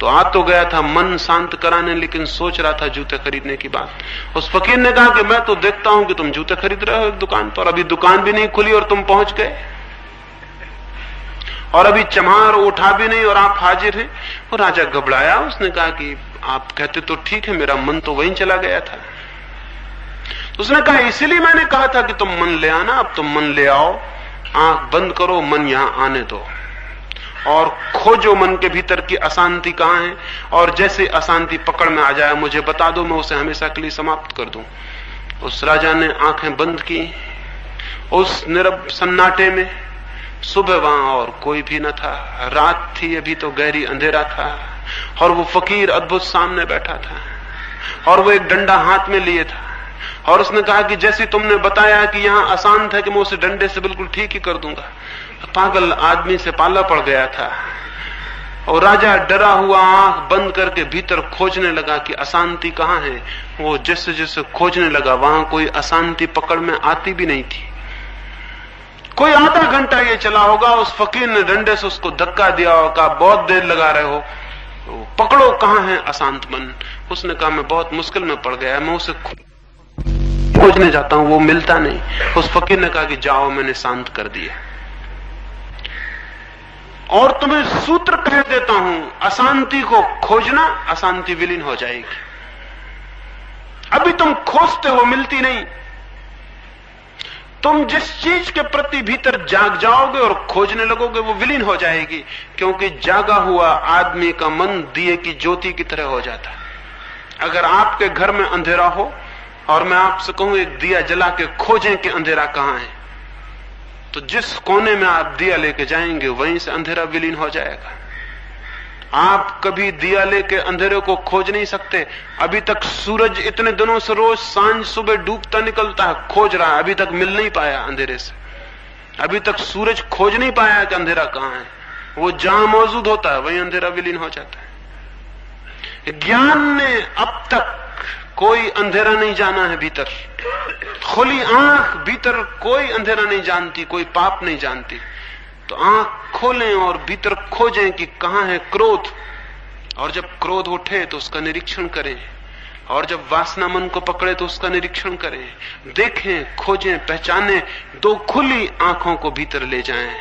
तो आ तो गया था मन शांत कराने, लेकिन सोच रहा था जूते खरीदने की बात। उस फकीर ने कहा कि मैं तो देखता हूं कि तुम जूते खरीद रहे हो एक दुकान पर, अभी दुकान भी नहीं खुली और तुम पहुंच गए, और अभी चमार उठा भी नहीं और आप हाजिर हैं। और राजा घबराया। उसने कहा कि आप कहते तो ठीक है, मेरा मन तो वहीं चला गया था। तो उसने कहा इसीलिए मैंने कहा था कि तुम मन ले आना, अब तुम मन ले आओ, आंख बंद करो, मन यहां आने दो और खोजो मन के भीतर की अशांति कहां है, और जैसे अशांति पकड़ में आ जाए मुझे बता दो, मैं उसे हमेशा के लिए समाप्त कर दूं। उस राजा ने आंखें बंद की। उस नीरव सन्नाटे में सुबह वहां और कोई भी न था, रात थी, अभी तो गहरी अंधेरा था, और वो फकीर अद्भुत सामने बैठा था, और वो एक डंडा हाथ में लिए था, और उसने कहा कि जैसे तुमने बताया कि यहां अशांत है कि मैं उसे डंडे से बिल्कुल ठीक ही कर दूंगा। पागल आदमी से पाला पड़ गया था, और राजा डरा हुआ आंख बंद करके भीतर खोजने लगा कि अशांति कहां है। वो जैसे जैसे खोजने लगा वहां कोई अशांति पकड़ में आती भी नहीं थी। कोई आधा घंटा ये चला होगा। उस फकीर ने डंडे से उसको धक्का दिया और कहा बहुत देर लगा रहे हो, पकड़ो कहां है अशांत मन। उसने कहा मैं बहुत मुश्किल में पड़ गया, मैं उसे खोजने जाता हूं, वो मिलता नहीं। उस फकीर ने कहा कि जाओ, मैंने शांत कर दिया, और तुम्हें सूत्र कह देता हूं, अशांति को खोजना, अशांति विलीन हो जाएगी। अभी तुम खोजते हो, मिलती नहीं। तुम जिस चीज के प्रति भीतर जाग जाओगे और खोजने लगोगे वो विलीन हो जाएगी, क्योंकि जागा हुआ आदमी का मन दिए की ज्योति की तरह हो जाता है। अगर आपके घर में अंधेरा हो और मैं आपसे कहूं एक दिया जला के खोजें कि अंधेरा कहां है, तो जिस कोने में आप दिया लेके जाएंगे वहीं से अंधेरा विलीन हो जाएगा। आप कभी दिया लेके अंधेरे को खोज नहीं सकते। अभी तक सूरज इतने दिनों से रोज सांझ सुबह डूबता निकलता है, खोज रहा है, अभी तक मिल नहीं पाया अंधेरे से। अभी तक सूरज खोज नहीं पाया कि अंधेरा कहां है। वो जहां मौजूद होता है वहीं अंधेरा विलीन हो जाता है। ज्ञान ने अब तक कोई अंधेरा नहीं जाना है भीतर। खुली आंख भीतर कोई अंधेरा नहीं जानती, कोई पाप नहीं जानती। तो आंख खोलें और भीतर खोजें कि कहां है क्रोध, और जब क्रोध उठे तो उसका निरीक्षण करें, और जब वासना मन को पकड़े तो उसका निरीक्षण करें, देखें, खोजें, पहचानें। दो खुली आंखों को भीतर ले जाएं।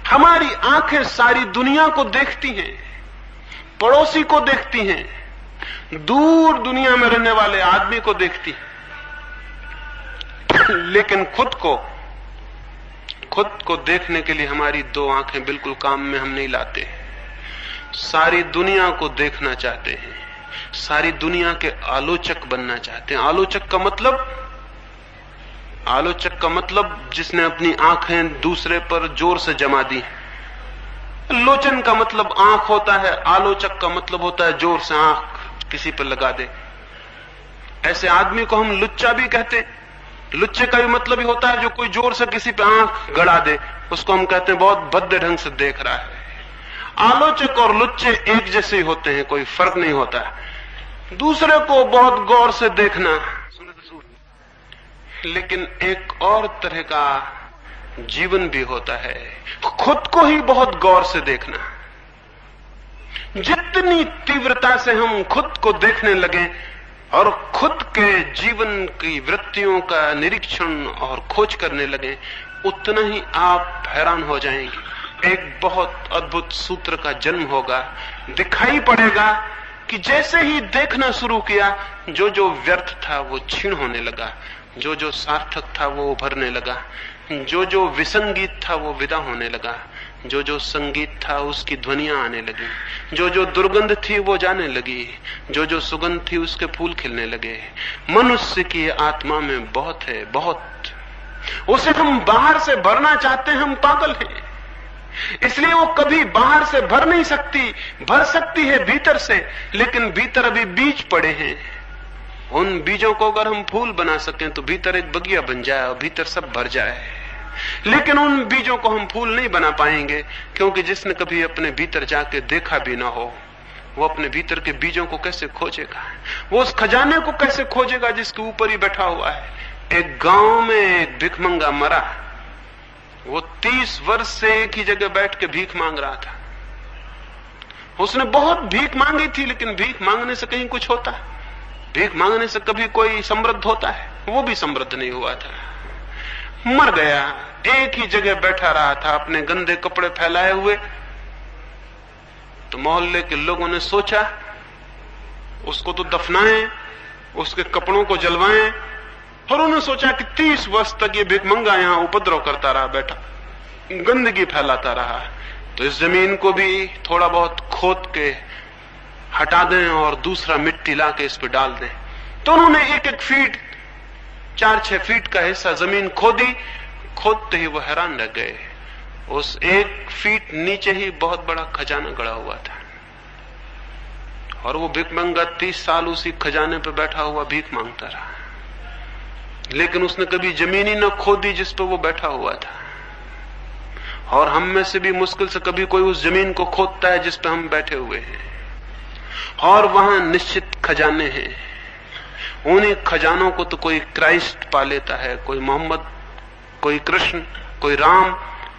हमारी आंखें सारी दुनिया को देखती हैं, पड़ोसी को देखती हैं, दूर दुनिया में रहने वाले आदमी को देखती हैं, लेकिन खुद को देखने के लिए हमारी दो आंखें बिल्कुल काम में हम नहीं लाते। सारी दुनिया को देखना चाहते हैं, सारी दुनिया के आलोचक बनना चाहते हैं। आलोचक का मतलब जिसने अपनी आंखें दूसरे पर जोर से जमा दी। लोचन का मतलब आंख होता है, आलोचक का मतलब होता है जोर से आंख किसी पर लगा दे। ऐसे आदमी को हम लुच्चा भी कहते हैं। लुच्चे का भी मतलब ही होता है जो कोई जोर से किसी पे आंख गड़ा दे, उसको हम कहते हैं बहुत भद्दे ढंग से देख रहा है। आलोचक और लुच्चे एक जैसे ही होते हैं, कोई फर्क नहीं होता है। दूसरे को बहुत गौर से देखना, लेकिन एक और तरह का जीवन भी होता है, खुद को ही बहुत गौर से देखना। जितनी तीव्रता से हम खुद को देखने लगे और खुद के जीवन की वृत्तियों का निरीक्षण और खोज करने लगे, उतना ही आप हैरान हो जाएंगे। एक बहुत अद्भुत सूत्र का जन्म होगा। दिखाई पड़ेगा कि जैसे ही देखना शुरू किया, जो जो व्यर्थ था वो क्षीण होने लगा, जो जो सार्थक था वो उभरने लगा, जो जो विसंगीत था वो विदा होने लगा, जो जो संगीत था उसकी ध्वनियां आने लगी, जो जो दुर्गंध थी वो जाने लगी, जो जो सुगंध थी उसके फूल खिलने लगे। मनुष्य की आत्मा में बहुत है, बहुत। उसे हम बाहर से भरना चाहते हैं, हम पागल हैं। इसलिए वो कभी बाहर से भर नहीं सकती। भर सकती है भीतर से, लेकिन भीतर अभी बीज पड़े हैं। उन बीजों को अगर हम फूल बना सकें तो भीतर एक बगिया बन जाए और भीतर सब भर जाए। लेकिन उन बीजों को हम फूल नहीं बना पाएंगे, क्योंकि जिसने कभी अपने भीतर जाके देखा भी ना हो, वो अपने भीतर के बीजों को कैसे खोजेगा? वो उस खजाने को कैसे खोजेगा जिसके ऊपर ही बैठा हुआ है? एक गांव में एक भिखमंगा मरा। वो 30 वर्ष से एक ही जगह बैठ के भीख मांग रहा था। उसने बहुत भीख मांगी थी, लेकिन भीख मांगने से कहीं कुछ होता है? भीख मांगने से कभी कोई समृद्ध होता है? वो भी समृद्ध नहीं हुआ था, मर गया। एक ही जगह बैठा रहा था अपने गंदे कपड़े फैलाए हुए। तो मोहल्ले के लोगों ने सोचा उसको तो दफनाएं, उसके कपड़ों को जलवाएं, और उन्होंने सोचा कि 30 वर्ष तक ये भिखमंगा यहां उपद्रव करता रहा, बैठा गंदगी फैलाता रहा, तो इस जमीन को भी थोड़ा बहुत खोद के हटा दें और दूसरा मिट्टी लाके इस पे डाल दें। तो उन्होंने 1-1 फीट 4-6 फीट का हिस्सा जमीन खोदी। खोदते ही वो हैरान रह गए, उस 1 फीट नीचे ही बहुत बड़ा खजाना गड़ा हुआ था, और वो भिखमंगा 30 साल उसी खजाने पे बैठा हुआ भीख मांगता रहा, लेकिन उसने कभी जमीन ही न खोदी जिस पे वो बैठा हुआ था। और हम में से भी मुश्किल से कभी कोई उस जमीन को खोदता है जिस पे हम बैठे हुए हैं, और वहां निश्चित खजाने हैं। उन्हीं खजानों को तो कोई क्राइस्ट पा लेता है, कोई मोहम्मद, कोई कृष्ण, कोई राम,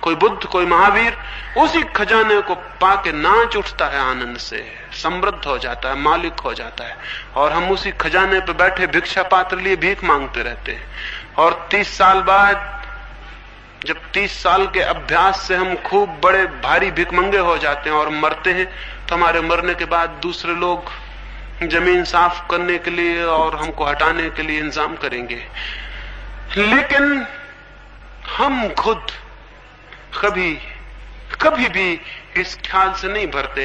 कोई बुद्ध, कोई महावीर। उसी खजाने को पाके नाच उठता है आनंद से, समृद्ध हो जाता है, मालिक हो जाता है। और हम उसी खजाने पे बैठे भिक्षा पात्र लिए भीख मांगते रहते हैं। और 30 साल बाद, जब 30 साल के अभ्यास से हम खूब बड़े भारी भिखमंगे हो जाते हैं और मरते हैं, तो हमारे मरने के बाद दूसरे लोग जमीन साफ करने के लिए और हमको हटाने के लिए इंतजाम करेंगे। लेकिन हम खुद कभी भी इस ख्याल से नहीं भरते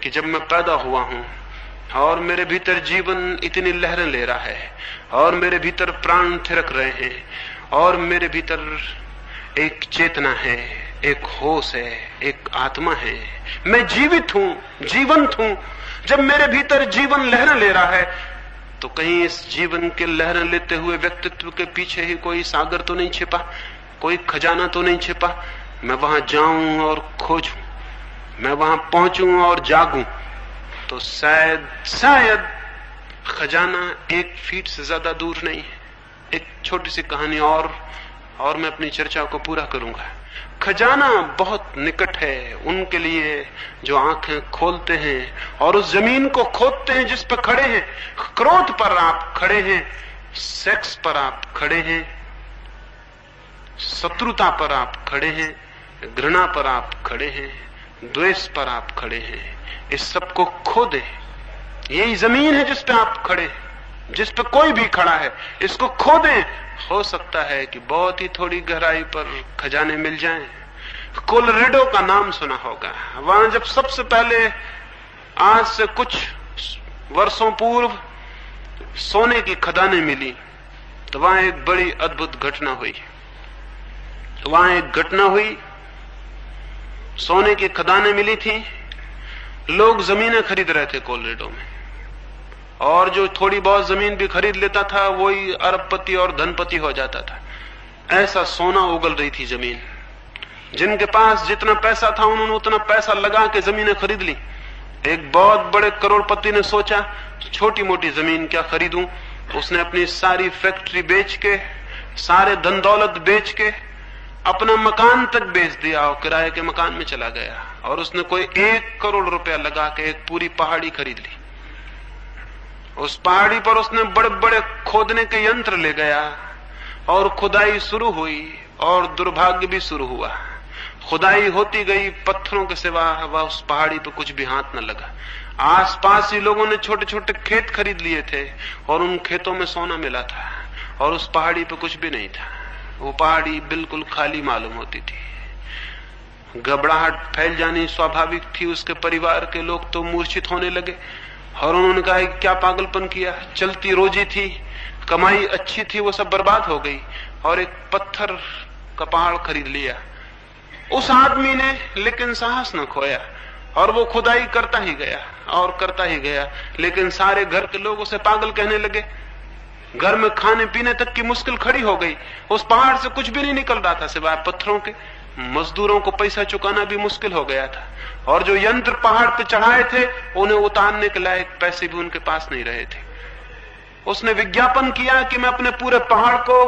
कि जब मैं पैदा हुआ हूं और मेरे भीतर जीवन इतनी लहरें ले रहा है, और मेरे भीतर प्राण थिरक रहे हैं, और मेरे भीतर एक चेतना है, एक होश है, एक आत्मा है, मैं जीवित हूं, जीवंत हूं। जब मेरे भीतर जीवन लहरें ले रहा है, तो कहीं इस जीवन के लहरें लेते हुए व्यक्तित्व के पीछे ही कोई सागर तो नहीं छिपा, कोई खजाना तो नहीं छिपा? मैं वहां जाऊं और खोजूं, मैं वहां पहुंचूं और जागूं, तो शायद खजाना 1 फीट से ज्यादा दूर नहीं है। एक छोटी सी कहानी और मैं अपनी चर्चा को पूरा करूंगा। खजाना बहुत निकट है उनके लिए जो आंखें खोलते हैं और उस जमीन को खोदते हैं जिस पर खड़े हैं। क्रोध पर आप खड़े हैं, सेक्स पर आप खड़े हैं, शत्रुता पर आप खड़े हैं, घृणा पर आप खड़े हैं, द्वेष पर आप खड़े हैं। इस सब को खोदें। यही जमीन है जिस पे आप खड़े हैं, जिस पे कोई भी खड़ा है, इसको खोदें। हो सकता है कि बहुत ही थोड़ी गहराई पर खजाने मिल जाएं। कोलोराडो का नाम सुना होगा। वहां जब सबसे पहले आज से कुछ वर्षों पूर्व सोने की खदानें मिली, तो वहां एक बड़ी अद्भुत घटना हुई। सोने की खदानें मिली थी, लोग जमीनें खरीद रहे थे कोलोराडो में, और जो थोड़ी बहुत जमीन भी खरीद लेता था वही अरबपति और धनपति हो जाता था। ऐसा सोना उगल रही थी जमीन। जिनके पास जितना पैसा था उन्होंने उतना पैसा लगा के जमीनें खरीद ली। एक बहुत बड़े करोड़पति ने सोचा छोटी मोटी जमीन क्या खरीदूं। उसने अपनी सारी फैक्ट्री बेच के, सारे धन दौलत बेच के अपना मकान तक बेच दिया और किराए के मकान में चला गया। और उसने कोई 1 करोड़ रुपया लगा के एक पूरी पहाड़ी खरीद ली। उस पहाड़ी पर उसने बड़े बड़े खोदने के यंत्र ले गया और खुदाई शुरू हुई, और दुर्भाग्य भी शुरू हुआ। खुदाई होती गई, पत्थरों के सिवा वह उस पहाड़ी पर कुछ भी हाथ न लगा। आसपास ही लोगों ने छोटे छोटे खेत खरीद लिए थे और उन खेतों में सोना मिला था, और उस पहाड़ी पर कुछ भी नहीं था। वो पहाड़ी बिल्कुल खाली मालूम होती थी। घबराहट फैल जानी स्वाभाविक थी। उसके परिवार के लोग तो मूर्छित होने लगे और उन्होंने कहा कि क्या पागलपन किया। चलती रोजी थी, कमाई अच्छी थी, वो सब बर्बाद हो गई। और एक पत्थर का पहाड़ खरीद लिया उस आदमी ने, लेकिन साहस न खोया, और वो खुदाई करता ही गया और करता ही गया। लेकिन सारे घर के लोग उसे पागल कहने लगे। घर में खाने पीने तक की मुश्किल खड़ी हो गई। उस पहाड़ से कुछ भी नहीं निकल रहा था सिवाय पत्थरों के। मजदूरों को पैसा चुकाना भी मुश्किल हो गया था, और जो यंत्र पहाड़ पे चढ़ाए थे उन्हें उतारने के लायक पैसे भी उनके पास नहीं रहे थे। उसने विज्ञापन किया कि मैं अपने पूरे पहाड़ को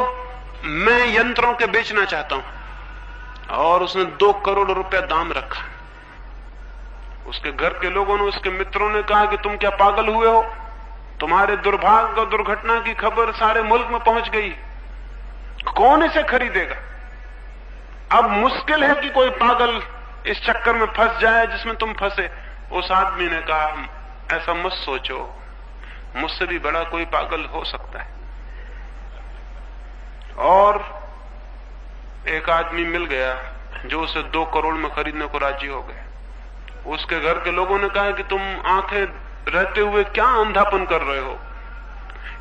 मैं यंत्रों के बेचना चाहता हूं, और उसने 2 करोड़ रुपया दाम रखा। उसके घर के लोगों ने, उसके मित्रों ने कहा कि तुम क्या पागल हुए हो, तुम्हारे दुर्भाग्य और दुर्घटना की खबर सारे मुल्क में पहुंच गई, कौन इसे खरीदेगा। अब मुश्किल है कि कोई पागल इस चक्कर में फंस जाए जिसमें तुम फंसे। उस आदमी ने कहा, ऐसा मत सोचो, मुझसे भी बड़ा कोई पागल हो सकता है। और एक आदमी मिल गया जो उसे 2 करोड़ में खरीदने को राजी हो गए। उसके घर के लोगों ने कहा कि तुम आंखें रहते हुए क्या अंधापन कर रहे हो,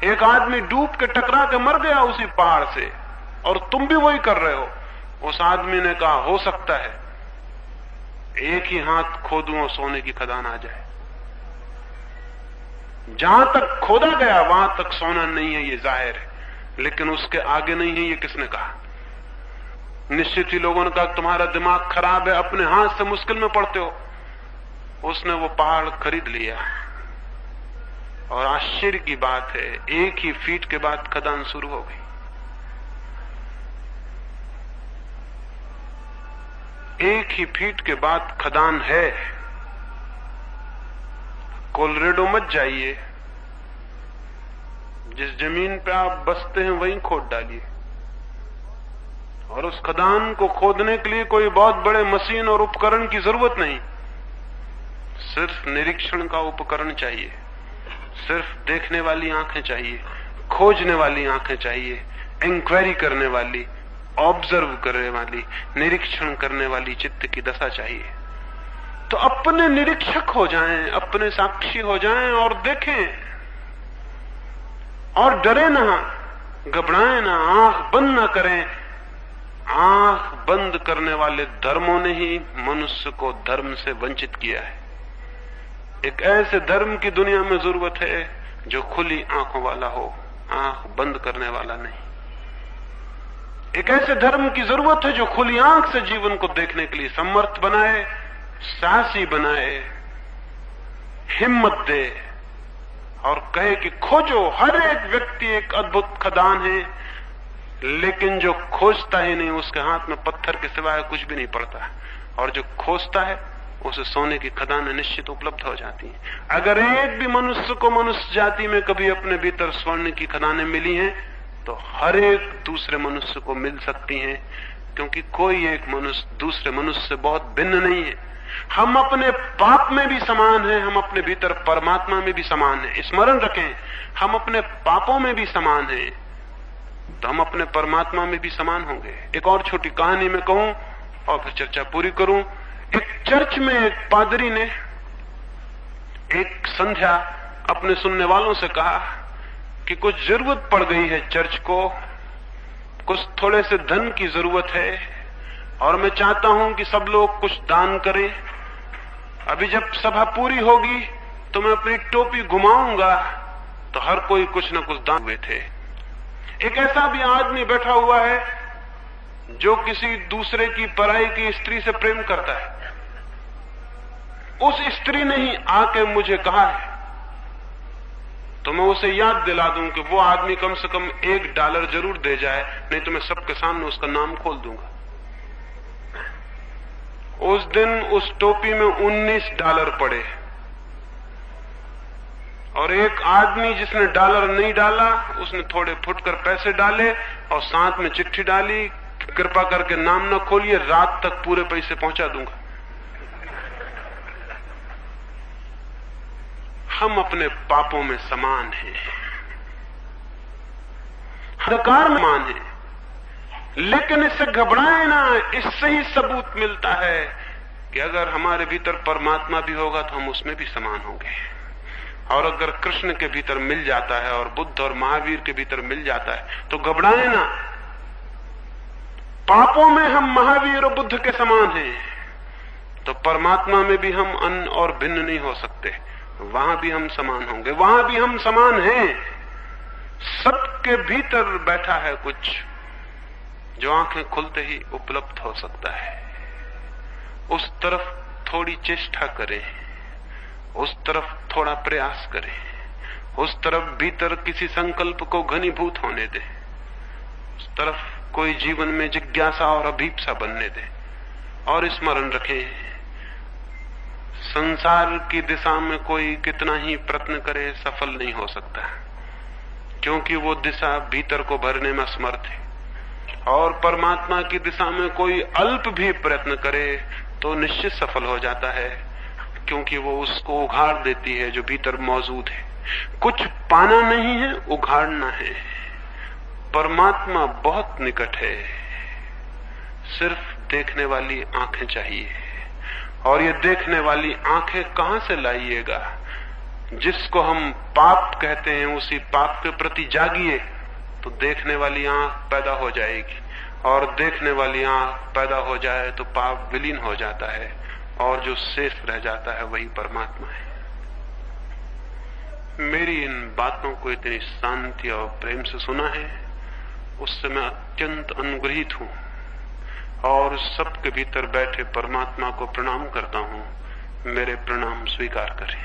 एक आदमी डूब के टकरा के मर गया उसी पहाड़ से और तुम भी वही कर रहे हो। उस आदमी ने कहा, हो सकता है एक ही हाथ खोदूं और सोने की खदान आ जाए। जहां तक खोदा गया वहां तक सोना नहीं है, ये जाहिर है, लेकिन उसके आगे नहीं है, ये किसने कहा। निश्चित ही लोगों ने कहा, तुम्हारा दिमाग खराब है, अपने हाथ से मुश्किल में पड़ते हो। उसने वो पहाड़ खरीद लिया और आश्चर्य की बात है, 1 ही फीट के बाद खदान शुरू हो गई। 1 ही फीट के बाद खदान है। कोलोरेडो मत जाइए, जिस जमीन पे आप बसते हैं वहीं खोद डालिए। और उस खदान को खोदने के लिए कोई बहुत बड़े मशीन और उपकरण की जरूरत नहीं, सिर्फ निरीक्षण का उपकरण चाहिए, सिर्फ देखने वाली आंखें चाहिए, खोजने वाली आंखें चाहिए, इंक्वायरी करने वाली, ऑब्जर्व करने वाली, निरीक्षण करने वाली चित्त की दशा चाहिए। तो अपने निरीक्षक हो जाएं, अपने साक्षी हो जाएं और देखें, और डरे ना, घबराएं ना, आंख बंद ना करें। आंख बंद करने वाले धर्मों ने ही मनुष्य को धर्म से वंचित किया है। एक ऐसे धर्म की दुनिया में जरूरत है जो खुली आंखों वाला हो, आंख बंद करने वाला नहीं। एक ऐसे धर्म की जरूरत है जो खुली आंख से जीवन को देखने के लिए समर्थ बनाए, साहसी बनाए, हिम्मत दे और कहे कि खोजो, हर एक व्यक्ति एक अद्भुत खदान है, लेकिन जो खोजता ही नहीं उसके हाथ में पत्थर के सिवाय कुछ भी नहीं पड़ता, और जो खोजता है उसे सोने की खदानें निश्चित उपलब्ध हो जाती हैं। अगर एक भी मनुष्य को मनुष्य जाति में कभी अपने भीतर स्वर्ण की खदानें मिली हैं तो हर एक दूसरे मनुष्य को मिल सकती हैं, क्योंकि कोई एक मनुष्य दूसरे मनुष्य से बहुत भिन्न नहीं है। हम अपने पाप में भी समान हैं, हम अपने भीतर परमात्मा में भी समान हैं। स्मरण रखें, हम अपने पापों में भी समान हैं तो हम अपने परमात्मा में भी समान होंगे। एक और छोटी कहानी में कहूं और फिर चर्चा पूरी करूं। एक चर्च में एक पादरी ने एक संध्या अपने सुनने वालों से कहा कि कुछ जरूरत पड़ गई है चर्च को, कुछ थोड़े से धन की जरूरत है और मैं चाहता हूं कि सब लोग कुछ दान करें। अभी जब सभा पूरी होगी तो मैं अपनी टोपी घुमाऊंगा तो हर कोई कुछ न कुछ दान हुए थे। एक ऐसा भी आदमी बैठा हुआ है जो किसी दूसरे की पराई की स्त्री से प्रेम करता है। उस स्त्री ने ही आके मुझे कहा है तो मैं उसे याद दिला दूं कि वो आदमी कम से कम $1 जरूर दे जाए, नहीं तो मैं सबके सामने उसका नाम खोल दूंगा। उस दिन उस टोपी में $19 पड़े और एक आदमी जिसने डॉलर नहीं डाला उसने थोड़े फुटकर पैसे डाले और साथ में चिट्ठी डाली, कृपा करके नाम न खोलिए, रात तक पूरे पैसे पहुंचा दूंगा। हम अपने पापों में समान हैं, अंधकार में समान हैं, लेकिन इससे घबराए ना। इससे ही सबूत मिलता है कि अगर हमारे भीतर परमात्मा भी होगा तो हम उसमें भी समान होंगे। और अगर कृष्ण के भीतर मिल जाता है और बुद्ध और महावीर के भीतर मिल जाता है तो घबराए ना। पापों में हम महावीर और बुद्ध के समान हैं तो परमात्मा में भी हम अन्य और भिन्न नहीं हो सकते, वहां भी हम समान होंगे, वहां भी हम समान हैं। सबके भीतर बैठा है कुछ जो आंखें खुलते ही उपलब्ध हो सकता है। उस तरफ थोड़ी चेष्टा करें, उस तरफ थोड़ा प्रयास करें, उस तरफ भीतर किसी संकल्प को घनीभूत होने दें, उस तरफ कोई जीवन में जिज्ञासा और अभीप्सा बनने दें। और स्मरण रखें, संसार की दिशा में कोई कितना ही प्रयत्न करे सफल नहीं हो सकता, क्योंकि वो दिशा भीतर को भरने में असमर्थ है। और परमात्मा की दिशा में कोई अल्प भी प्रयत्न करे तो निश्चित सफल हो जाता है, क्योंकि वो उसको उघाड़ देती है जो भीतर मौजूद है। कुछ पाना नहीं है, उघाड़ना है। परमात्मा बहुत निकट है, सिर्फ देखने वाली आंखें चाहिए। और ये देखने वाली आंखें कहां से लाइएगा? जिसको हम पाप कहते हैं उसी पाप के प्रति जागिए तो देखने वाली आंख पैदा हो जाएगी, और देखने वाली आंख पैदा हो जाए तो पाप विलीन हो जाता है, और जो शेष रह जाता है वही परमात्मा है। मेरी इन बातों को इतनी शांति और प्रेम से सुना है, उससे मैं अत्यंत अनुग्रहित हूं, और सबके भीतर बैठे परमात्मा को प्रणाम करता हूं। मेरे प्रणाम स्वीकार करें।